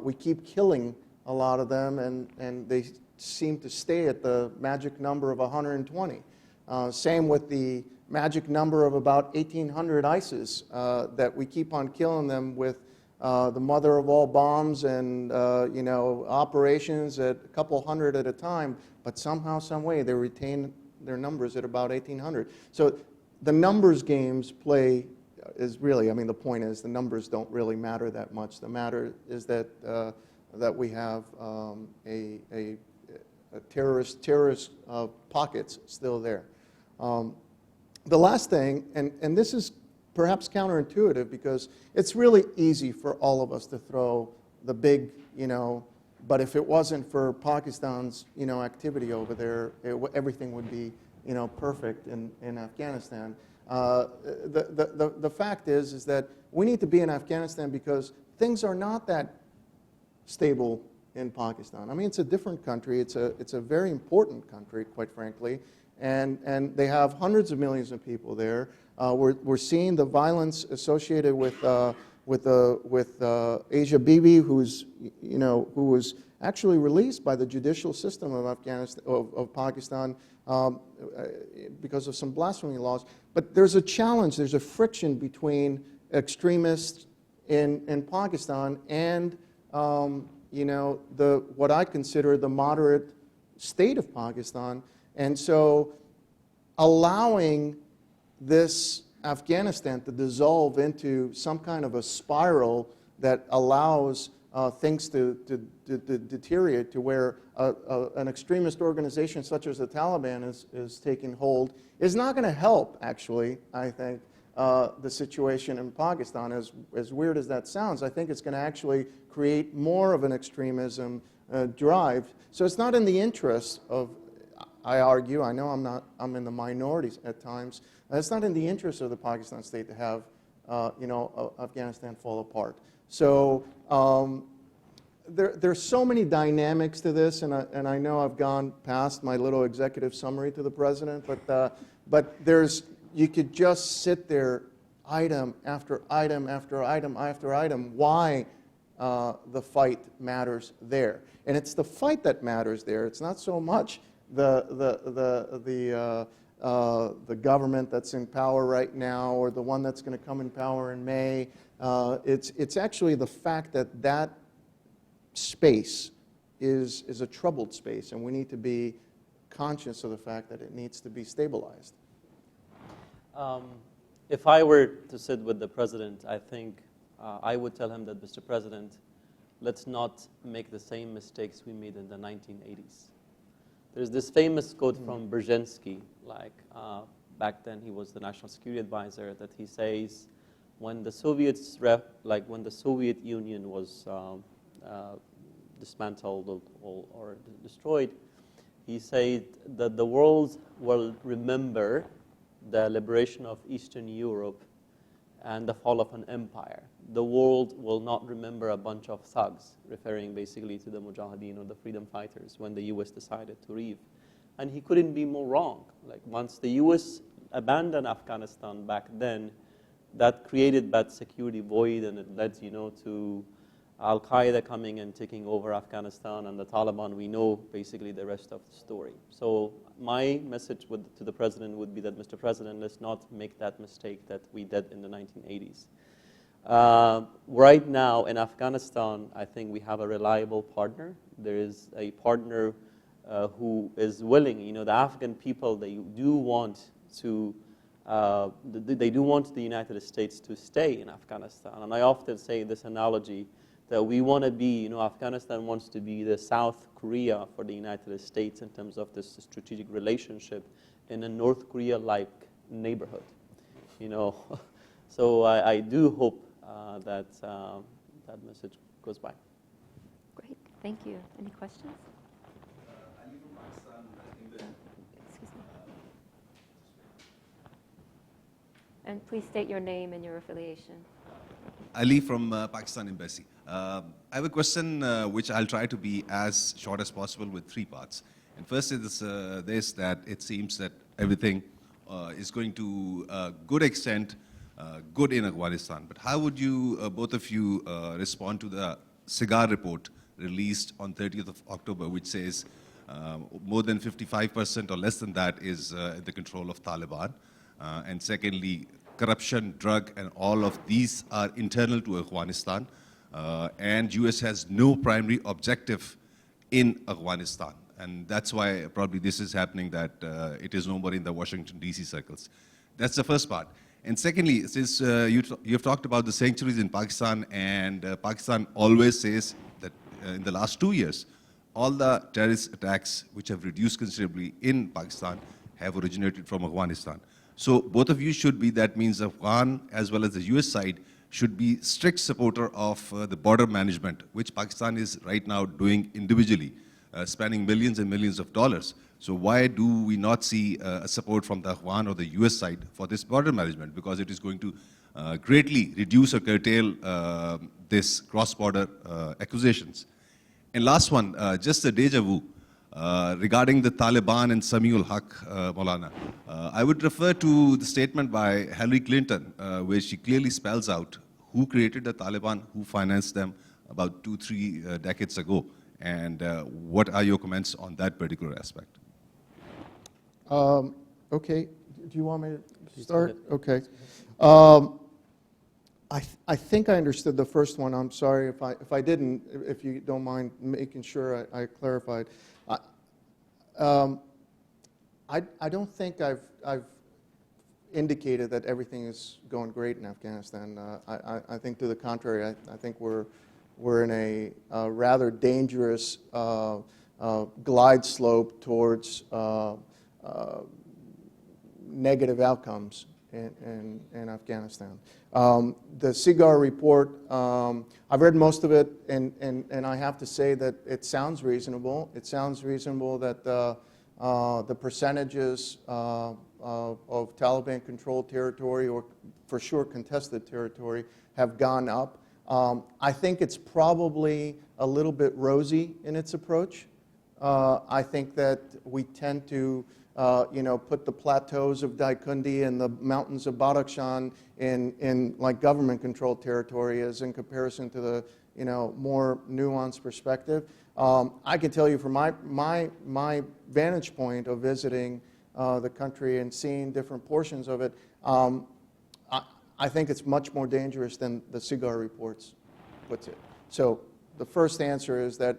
we keep killing a lot of them, and they seem to stay at the magic number of 120. Same with the magic number of about 1,800 ISIS, that we keep on killing them with the mother of all bombs and operations at a couple hundred at a time, but somehow, some way, they retain their numbers at about 1,800. So the numbers games play is really, I mean, the point is the numbers don't really matter that much. The matter is that we have a terrorist pockets still there. The last thing, and this is perhaps counterintuitive because it's really easy for all of us to throw the big, but if it wasn't for Pakistan's, activity over there, everything would be, perfect in Afghanistan. The fact is that we need to be in Afghanistan because things are not that stable in Pakistan. I mean, it's a different country. It's a very important country, quite frankly, and they have hundreds of millions of people there. We're seeing the violence associated with Asia Bibi, who was actually released by the judicial system of Afghanistan, of Pakistan, because of some blasphemy laws. But there's a challenge. There's a friction between extremists in Pakistan and what I consider the moderate state of Pakistan, and so allowing this Afghanistan to dissolve into some kind of a spiral that allows things to deteriorate to where an extremist organization such as the Taliban is taking hold is not going to help, actually, I think, the situation in Pakistan. As weird as that sounds, I think it's going to actually create more of an extremism drive. So it's not in the interest of, I argue, I know I'm in the minorities at times, it's not in the interest of the Pakistan state to have Afghanistan fall apart. So there's so many dynamics to this, and I know I've gone past my little executive summary to the president, but you could just sit there item after item after item after item why the fight matters there. And it's the fight that matters there. It's not so much the government that's in power right now or the one that's going to come in power in May. It's actually the fact that space is a troubled space, and we need to be conscious of the fact that it needs to be stabilized. If I were to sit with the president, I think I would tell him that, Mr. President, let's not make the same mistakes we made in the 1980s. There's this famous quote from Brzezinski, back then he was the National Security Advisor, that he says, when the when the Soviet Union was dismantled or destroyed, he said that the world will remember the liberation of Eastern Europe and the fall of an empire. The world will not remember a bunch of thugs, referring basically to the Mujahideen or the freedom fighters when the US decided to leave. And he couldn't be more wrong. Once the US abandoned Afghanistan back then, that created that security void, and it led to Al-Qaeda coming and taking over Afghanistan, and the Taliban, we know basically the rest of the story. So my message to the President would be that, Mr. President, let's not make that mistake that we did in the 1980s. Right now in Afghanistan, I think we have a reliable partner. There is a partner who is willing. The Afghan people, they do want the United States to stay in Afghanistan. And I often say this analogy that we want to be, Afghanistan wants to be the South Korea for the United States in terms of this strategic relationship in a North Korea-like neighborhood. So I do hope that that message goes by. Great, thank you. Any questions? Ali from Pakistan, Excuse me. And please state your name and your affiliation. Ali from Pakistan Embassy. I have a question which I'll try to be as short as possible with three parts. And first is this, that it seems that everything is going to a good extent good in Afghanistan. But how would you, both of you, respond to the cigar report released on 30th of October, which says more than 55% or less than that is in the control of Taliban. And secondly, corruption, drug, and all of these are internal to Afghanistan. And US has no primary objective in Afghanistan. And that's why probably this is happening, that it is no more in the Washington, D.C. circles. That's the first part. And secondly, since you've talked about the sanctuaries in Pakistan, and Pakistan always says that in the last 2 years, all the terrorist attacks which have reduced considerably in Pakistan have originated from Afghanistan. So both of you should be, that means Afghan as well as the US side, should be strict supporter of the border management, which Pakistan is right now doing individually, spending millions and millions of dollars. So why do we not see support from the Afghan or the US side for this border management? Because it is going to greatly reduce or curtail this cross-border accusations. And last one, just a deja vu regarding the Taliban and Samiul Haq, Maulana. I would refer to the statement by Hillary Clinton, where she clearly spells out who created the Taliban, who financed them about 2-3 decades ago. And what are your comments on that particular aspect? Okay, do you want me to start? Okay. I think I understood the first one. I'm sorry if I didn't, if you don't mind making sure I clarified. I don't think I've indicated that everything is going great in Afghanistan. I think to the contrary, I think we're in a rather dangerous glide slope towards negative outcomes in Afghanistan. The CIGAR report, I've read most of it, and I have to say that it sounds reasonable. It sounds reasonable that the percentages of Taliban-controlled territory, or for sure contested territory, have gone up. I think it's probably a little bit rosy in its approach. I think that we tend to put the plateaus of Daikundi and the mountains of Badakhshan in like government-controlled territory as in comparison to the more nuanced perspective. I can tell you from my vantage point of visiting the country and seeing different portions of it, I think it's much more dangerous than the CIGAR reports puts it. So the first answer is that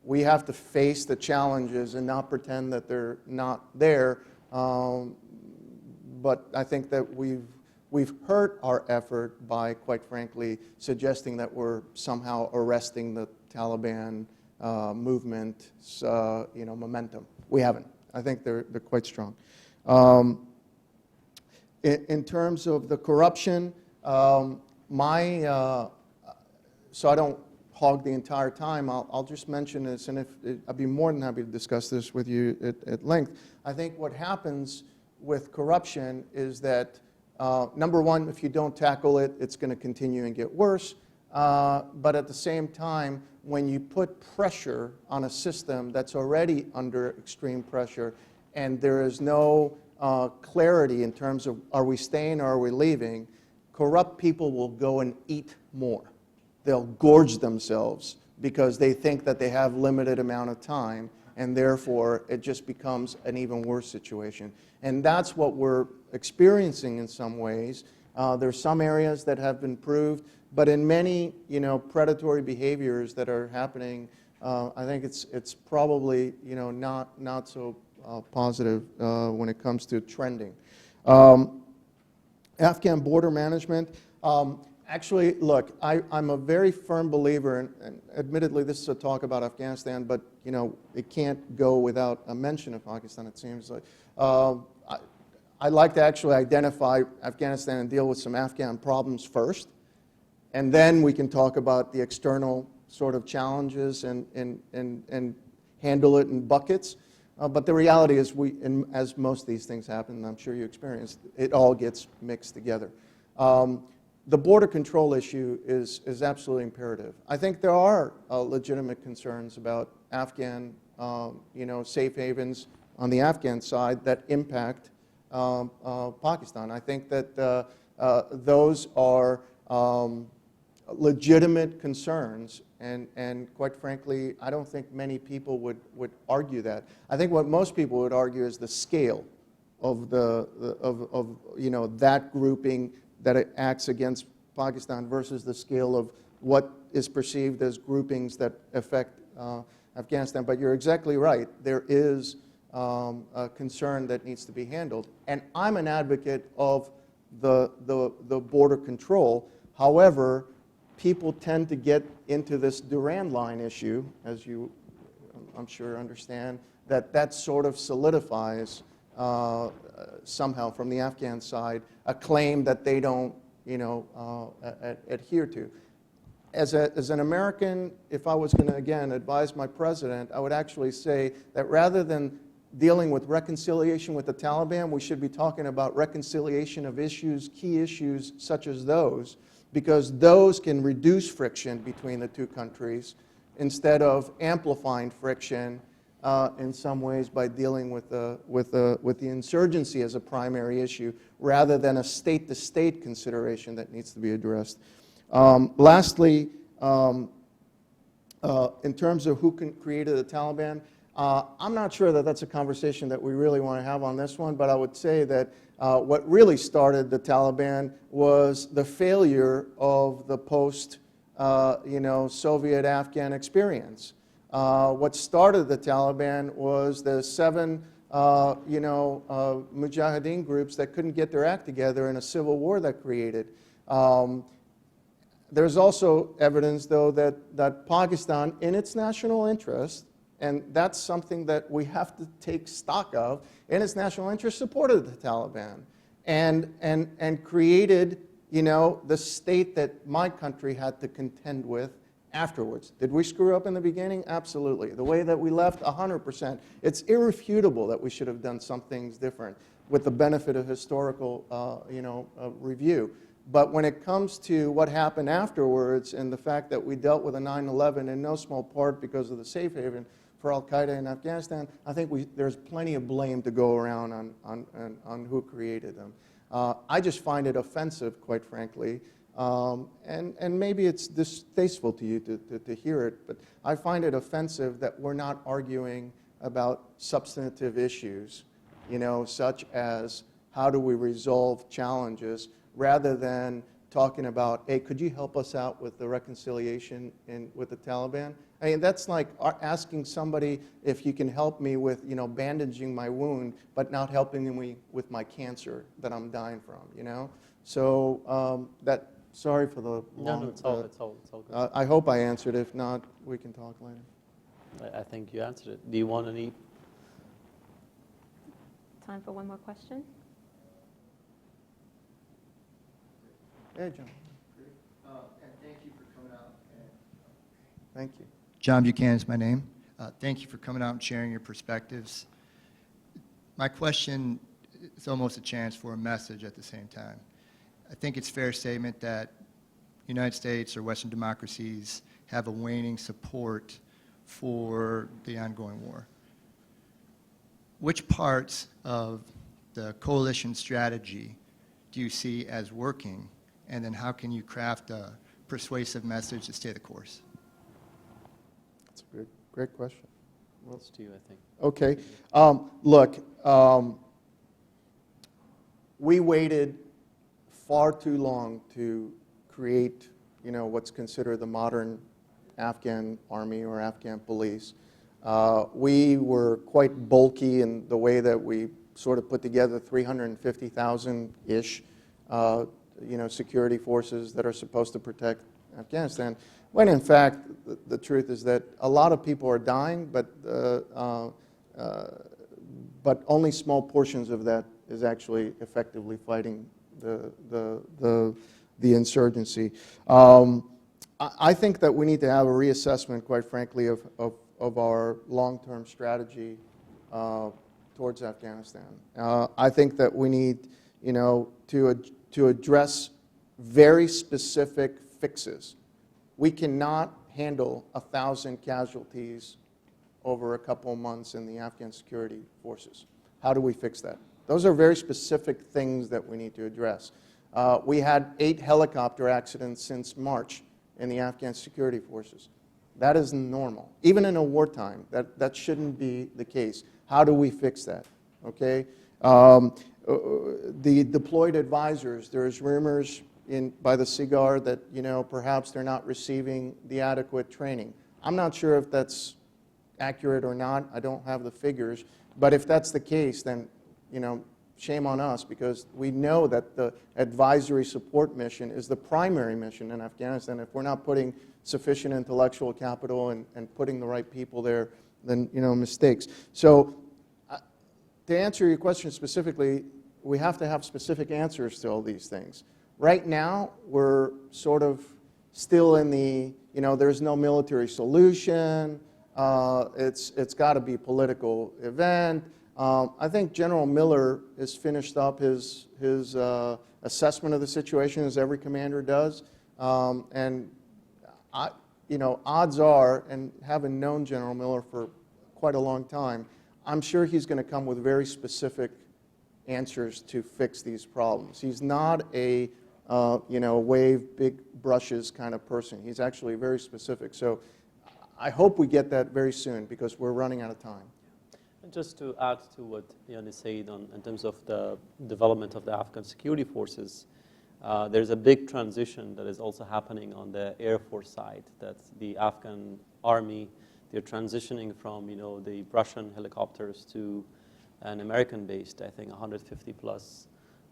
we have to face the challenges and not pretend that they're not there. But I think that we've hurt our effort by, quite frankly, suggesting that we're somehow arresting the Taliban movement's momentum. We haven't. I think they're quite strong. In terms of the corruption, so I don't hog the entire time, I'll just mention this, and I'd be more than happy to discuss this with you at length. I think what happens with corruption is that, number one, if you don't tackle it, it's going to continue and get worse. But at the same time, when you put pressure on a system that's already under extreme pressure, and there is no clarity in terms of are we staying or are we leaving, corrupt people will go and eat more. they'll gorge themselves because they think that they have limited amount of time, and therefore it just becomes an even worse situation. And that's what we're experiencing in some ways. There's some areas that have been proved, but in many, predatory behaviors that are happening, I think it's probably, not so positive when it comes to trending. Afghan border management. Actually, look, I'm a very firm believer, and admittedly this is a talk about Afghanistan, but it can't go without a mention of Pakistan, it seems like. I'd like to actually identify Afghanistan and deal with some Afghan problems first, and then we can talk about the external sort of challenges and handle it in buckets. But the reality is, as most of these things happen, and I'm sure you experienced, it all gets mixed together. The border control issue is absolutely imperative. I think there are legitimate concerns about Afghan, safe havens on the Afghan side that impact Pakistan. I think that those are legitimate concerns, and quite frankly, I don't think many people would argue that. I think what most people would argue is the scale of that grouping that it acts against Pakistan versus the scale of what is perceived as groupings that affect Afghanistan. But you're exactly right. There is a concern that needs to be handled. And I'm an advocate of the border control. However, people tend to get into this Durand line issue, as you, I'm sure, understand, that sort of solidifies somehow from the Afghan side a claim that they don't adhere to. As an American, if I was going to, again, advise my president, I would actually say that rather than dealing with reconciliation with the Taliban, we should be talking about reconciliation of issues, key issues such as those, because those can reduce friction between the two countries instead of amplifying friction in some ways by dealing with the insurgency as a primary issue rather than a state-to-state consideration that needs to be addressed. Lastly, in terms of who created the Taliban, I'm not sure that that's a conversation that we really want to have on this one, but I would say that what really started the Taliban was the failure of the post-Soviet Afghan experience. What started the Taliban was the 7 Mujahideen groups that couldn't get their act together in a civil war that created. There's also evidence, though, that Pakistan, in its national interest, and that's something that we have to take stock of, in its national interest, supported the Taliban and created, the state that my country had to contend with afterwards. Did we screw up in the beginning? Absolutely. The way that we left, 100%. It's irrefutable that we should have done some things different with the benefit of historical, review. But when it comes to what happened afterwards and the fact that we dealt with a 9/11 in no small part because of the safe haven for al-Qaeda in Afghanistan, I think there's plenty of blame to go around on who created them. I just find it offensive, quite frankly, and maybe it's distasteful to you to hear it, but I find it offensive that we're not arguing about substantive issues, such as how do we resolve challenges, rather than talking about, hey, could you help us out with the reconciliation with the Taliban? I mean, that's like asking somebody if you can help me with, bandaging my wound, but not helping me with my cancer that I'm dying from, So sorry for the long... No, it's all good. I hope I answered. If not, we can talk later. I think you answered it. Do you want any? Time for one more question? Hey, John. And thank you for coming out. Thank you. John Buchanan is my name. Thank you for coming out and sharing your perspectives. My question is almost a chance for a message at the same time. I think it's a fair statement that the United States or Western democracies have a waning support for the ongoing war. Which parts of the coalition strategy do you see as working, and then how can you craft a persuasive message to stay the course? That's a great question. That's to you, I think. Okay. Look, we waited far too long to create, what's considered the modern Afghan army or Afghan police. We were quite bulky in the way that we sort of put together 350,000-ish, security forces that are supposed to protect Afghanistan, when in fact the truth is that a lot of people are dying, but only small portions of that is actually effectively fighting the insurgency. I think that we need to have a reassessment, quite frankly, of our long-term strategy towards Afghanistan. I think that we need, to address very specific fixes. We cannot handle 1,000 casualties over a couple of months in the Afghan security forces. How do we fix that? Those are very specific things that we need to address. We had 8 helicopter accidents since March in the Afghan security forces. That isn't normal. Even in a wartime, that shouldn't be the case. How do we fix that? Okay? The deployed advisors, there's rumors by the CIGAR that, perhaps they're not receiving the adequate training. I'm not sure if that's accurate or not. I don't have the figures. But if that's the case, then, shame on us, because we know that the advisory support mission is the primary mission in Afghanistan. If we're not putting sufficient intellectual capital and putting the right people there, then, mistakes. So to answer your question specifically, we have to have specific answers to all these things. Right now, we're sort of still in the, there's no military solution. It's got to be a political event. I think General Miller has finished up his assessment of the situation, as every commander does. And odds are, and having known General Miller for quite a long time, I'm sure he's going to come with very specific answers to fix these problems. He's not a wave big brushes kind of person. He's actually very specific. So I hope we get that very soon, because we're running out of time. And just to add to what Ioannis said in terms of the development of the Afghan security forces, there's a big transition that is also happening on the Air Force side, that the Afghan army, they're transitioning from, the Russian helicopters to an American-based, I think, 150 plus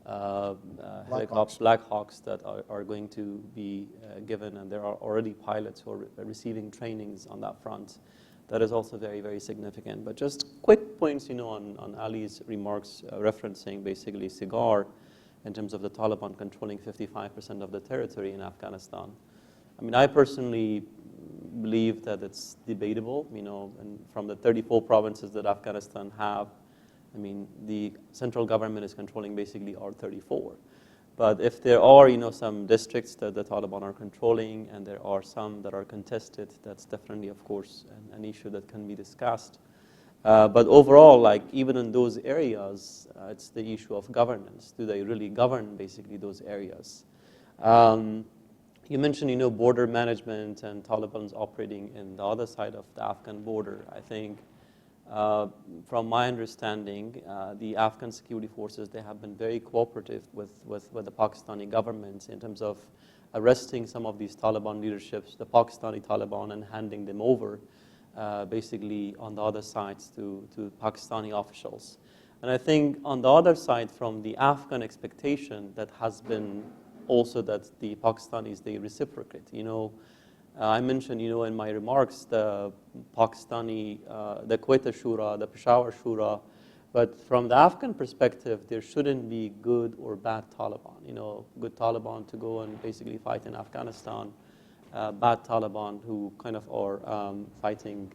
Black Hawks that are going to be given, and there are already pilots who are receiving trainings on that front. That is also very, very significant. But just quick points, on Ali's remarks referencing basically CIGAR in terms of the Taliban controlling 55% of the territory in Afghanistan. I mean, I personally believe that it's debatable, and from the 34 provinces that Afghanistan have, I mean, the central government is controlling basically all 34. But if there are, some districts that the Taliban are controlling, and there are some that are contested, that's definitely, of course, an issue that can be discussed. But overall, like even in those areas, it's the issue of governance. Do they really govern basically those areas? You mentioned, border management and Taliban's operating in the other side of the Afghan border. I think, from my understanding, the Afghan security forces, they have been very cooperative with the Pakistani government in terms of arresting some of these Taliban leaderships, the Pakistani Taliban, and handing them over basically on the other sides to Pakistani officials. And I think on the other side, from the Afghan expectation, that has been also that the Pakistanis, they reciprocate. I mentioned, in my remarks, the Pakistani, the Quetta Shura, the Peshawar Shura, but from the Afghan perspective, there shouldn't be good or bad Taliban. Good Taliban to go and basically fight in Afghanistan, bad Taliban who kind of are fighting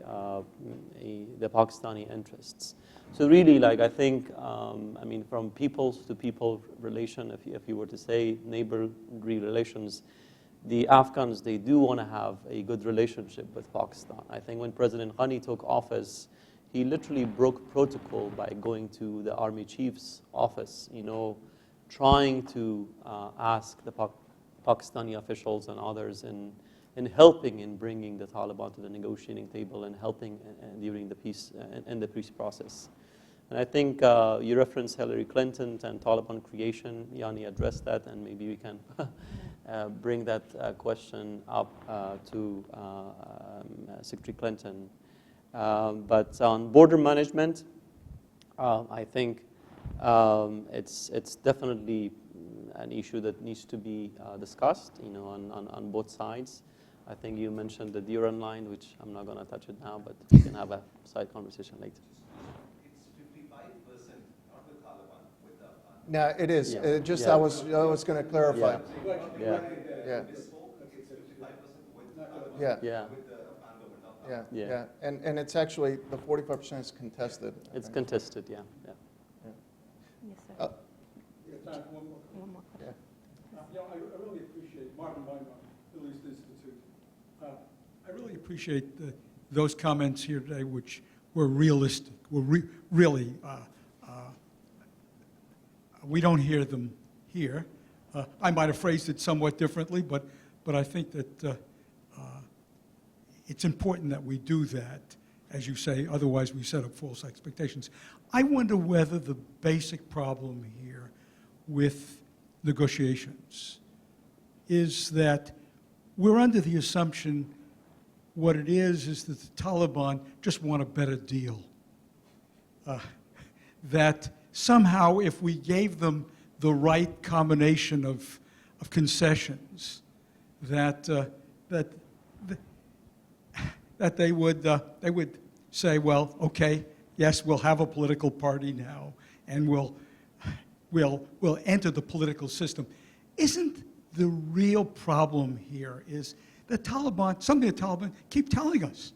the Pakistani interests. So really, I think, from peoples to people relation, if you were to say neighborly relations, the Afghans, they do want to have a good relationship with Pakistan. I think when President Ghani took office, he literally broke protocol by going to the army chief's office, trying to ask the Pakistani officials and others in helping in bringing the Taliban to the negotiating table and helping during the peace and the peace process. And I think you referenced Hillary Clinton and Taliban creation. Yanni addressed that, and maybe we can bring that question up to Secretary Clinton. But on border management, I think it's definitely an issue that needs to be discussed, on both sides. I think you mentioned the Duran line, which I'm not going to touch it now, but we can have a side conversation later. It's 55%, not the Taliban, with the Afghan. No, it is. Yeah. I was going to clarify. Yeah. Yeah. It's 55% with the Taliban, Yeah. Yeah. with the Afghan government. Yeah, Yeah. yeah. And it's actually, the 45% is contested. I It's think. contested, yeah. Yes, sir. Time for one more. One more question. I really appreciate Martin Weinberg, Middle East Institute. I really appreciate those comments here today, which were realistic. Really, we don't hear them here. I might have phrased it somewhat differently, but I think that it's important that we do that, as you say, otherwise we set up false expectations. I wonder whether the basic problem here with negotiations is that we're under the assumption what it is that the Taliban just want a better deal. That somehow if we gave them the right combination of concessions, that they would say, well, okay, yes, we'll have a political party now, and we'll enter the political system. Isn't the real problem here is the Taliban, something the Taliban keep telling us.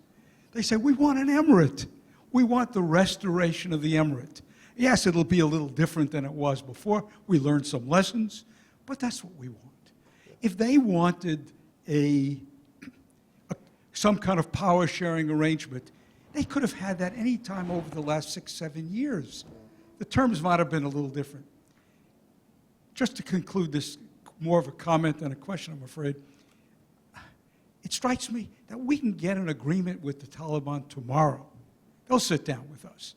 They say, we want an emirate. We want the restoration of the emirate. Yes, it'll be a little different than it was before. We learned some lessons, but that's what we want. If they wanted some kind of power-sharing arrangement, they could have had that any time over the last 6-7 years. The terms might have been a little different. Just to conclude this, more of a comment than a question, I'm afraid, it strikes me that we can get an agreement with the Taliban tomorrow. They'll sit down with us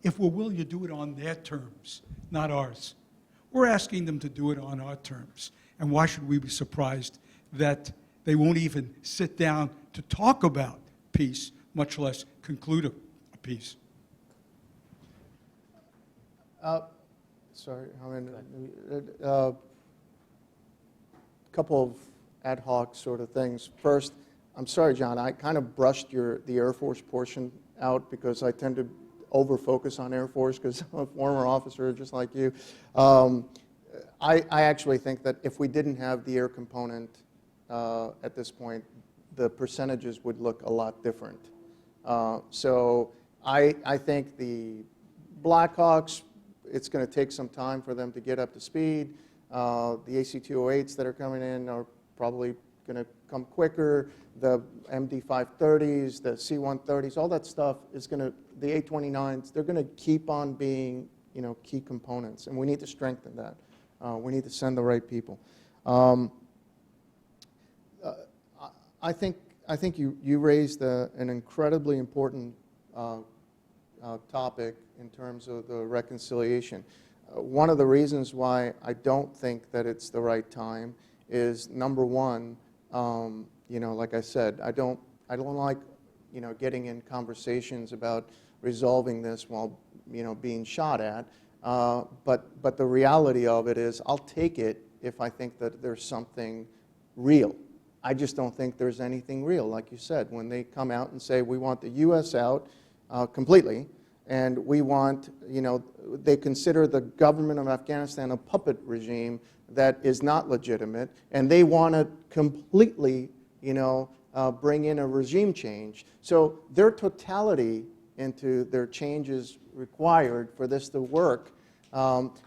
if we're willing to do it on their terms, not ours. We're asking them to do it on our terms. And why should we be surprised that they won't even sit down to talk about peace, much less conclude a peace? Sorry, I mean, a couple of ad hoc sort of things. First, I'm sorry, John, I kind of brushed the Air Force portion out because I tend to over-focus on Air Force because I'm a former officer just like you. I actually think that if we didn't have the air component at this point, the percentages would look a lot different. So I think the Blackhawks, it's going to take some time for them to get up to speed. The AC-208s that are coming in are probably going to come quicker. The MD-530s, the C-130s, all that stuff is going to, the A-29s, they're going to keep on being, key components, and we need to strengthen that. We need to send the right people. I think you raised an incredibly important topic in terms of the reconciliation. One of the reasons why I don't think that it's the right time is, number one, like I said, I don't like, getting in conversations about resolving this while, being shot at. But the reality of it is, I'll take it if I think that there's something real. I just don't think there's anything real, like you said. When they come out and say, we want the U.S. out completely, and we want, they consider the government of Afghanistan a puppet regime that is not legitimate, and they want to completely, bring in a regime change. So their totality into their changes required for this to work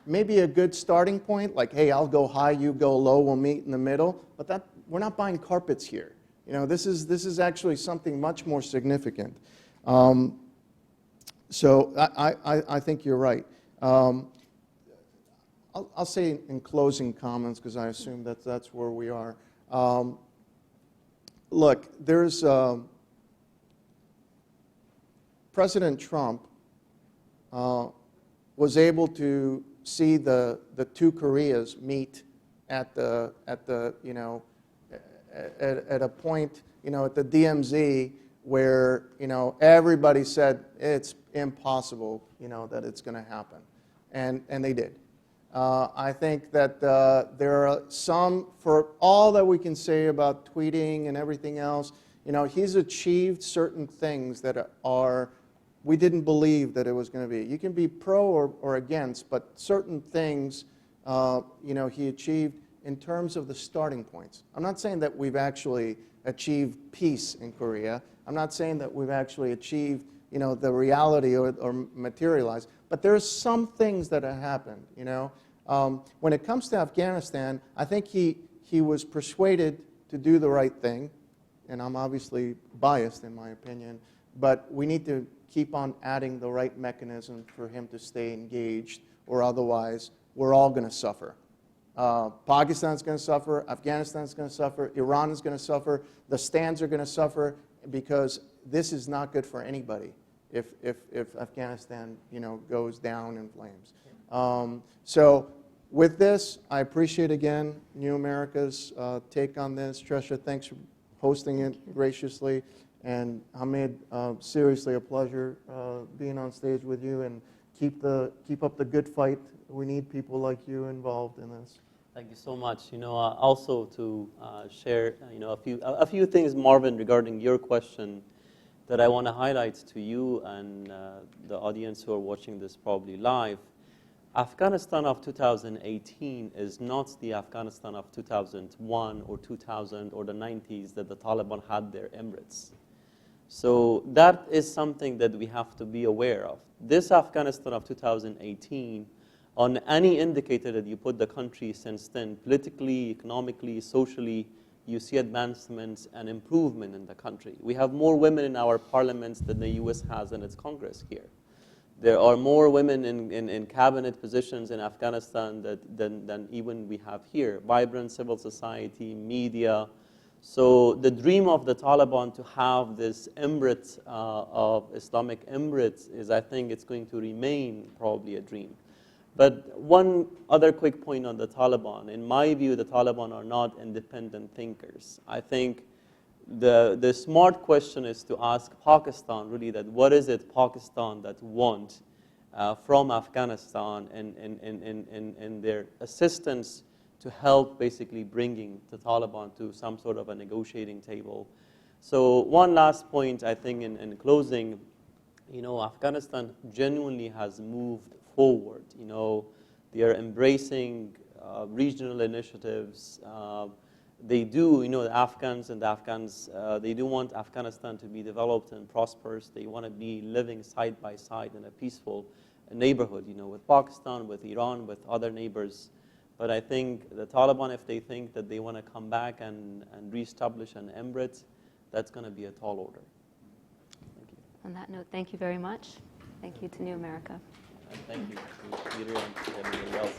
maybe a good starting point, like, hey, I'll go high, you go low, we'll meet in the middle, but we're not buying carpets here. This is actually something much more significant. So I think you're right. I'll say in closing comments, because I assume that that's where we are. Look, there's President Trump was able to see the two Koreas meet at the you know, at a point, you know, at the DMZ where, you know, everybody said it's impossible, you know, that it's going to happen, and they did. I think that there are some, for all that we can say about tweeting and everything else, you know, he's achieved certain things that are, we didn't believe that it was going to be. You can be pro or against, but certain things, you know, he achieved in terms of the starting points. I'm not saying that we've actually achieved peace in Korea. I'm not saying that we've actually achieved, you know, the reality or materialized, but there's some things that have happened, you know. When it comes to Afghanistan, I think he was persuaded to do the right thing, and I'm obviously biased in my opinion, but we need to keep on adding the right mechanism for him to stay engaged, or otherwise we're all going to suffer. Pakistan's going to suffer, Afghanistan's going to suffer, Iran is going to suffer, the stands are going to suffer, because this is not good for anybody if Afghanistan, you know, goes down in flames. So with this, I appreciate again New America's take on this. Tresha, thanks for hosting it graciously. And Hamid, seriously a pleasure being on stage with you, and keep up the good fight. We need people like you involved in this. Thank you so much. You know, also to share, you know, a few things, Marvin, regarding your question that I want to highlight to you and the audience who are watching this probably live. Afghanistan of 2018 is not the Afghanistan of 2001 or 2000 or the 90s that the Taliban had their emirates. So that is something that we have to be aware of. This Afghanistan of 2018, on any indicator that you put the country since then, politically, economically, socially, you see advancements and improvement in the country. We have more women in our parliaments than the US has in its Congress here. There are more women in cabinet positions in Afghanistan than even we have here. Vibrant civil society, media. So the dream of the Taliban to have this emirate of Islamic Emirates is, I think, it's going to remain probably a dream. But one other quick point on the Taliban. In my view, the Taliban are not independent thinkers. I think the smart question is to ask Pakistan, really, that what is it Pakistan that want from Afghanistan and their assistance to help basically bringing the Taliban to some sort of a negotiating table. So one last point, I think, in closing, you know, Afghanistan genuinely has moved forward. You know, they are embracing regional initiatives. They do, you know, the Afghans, they do want Afghanistan to be developed and prosperous. They want to be living side by side in a peaceful neighborhood, you know, with Pakistan, with Iran, with other neighbors. But I think the Taliban, if they think that they want to come back and reestablish an emirate, that's going to be a tall order. Thank you. On that note, thank you very much. Thank you to New America. And thank you to Peter and to everybody else.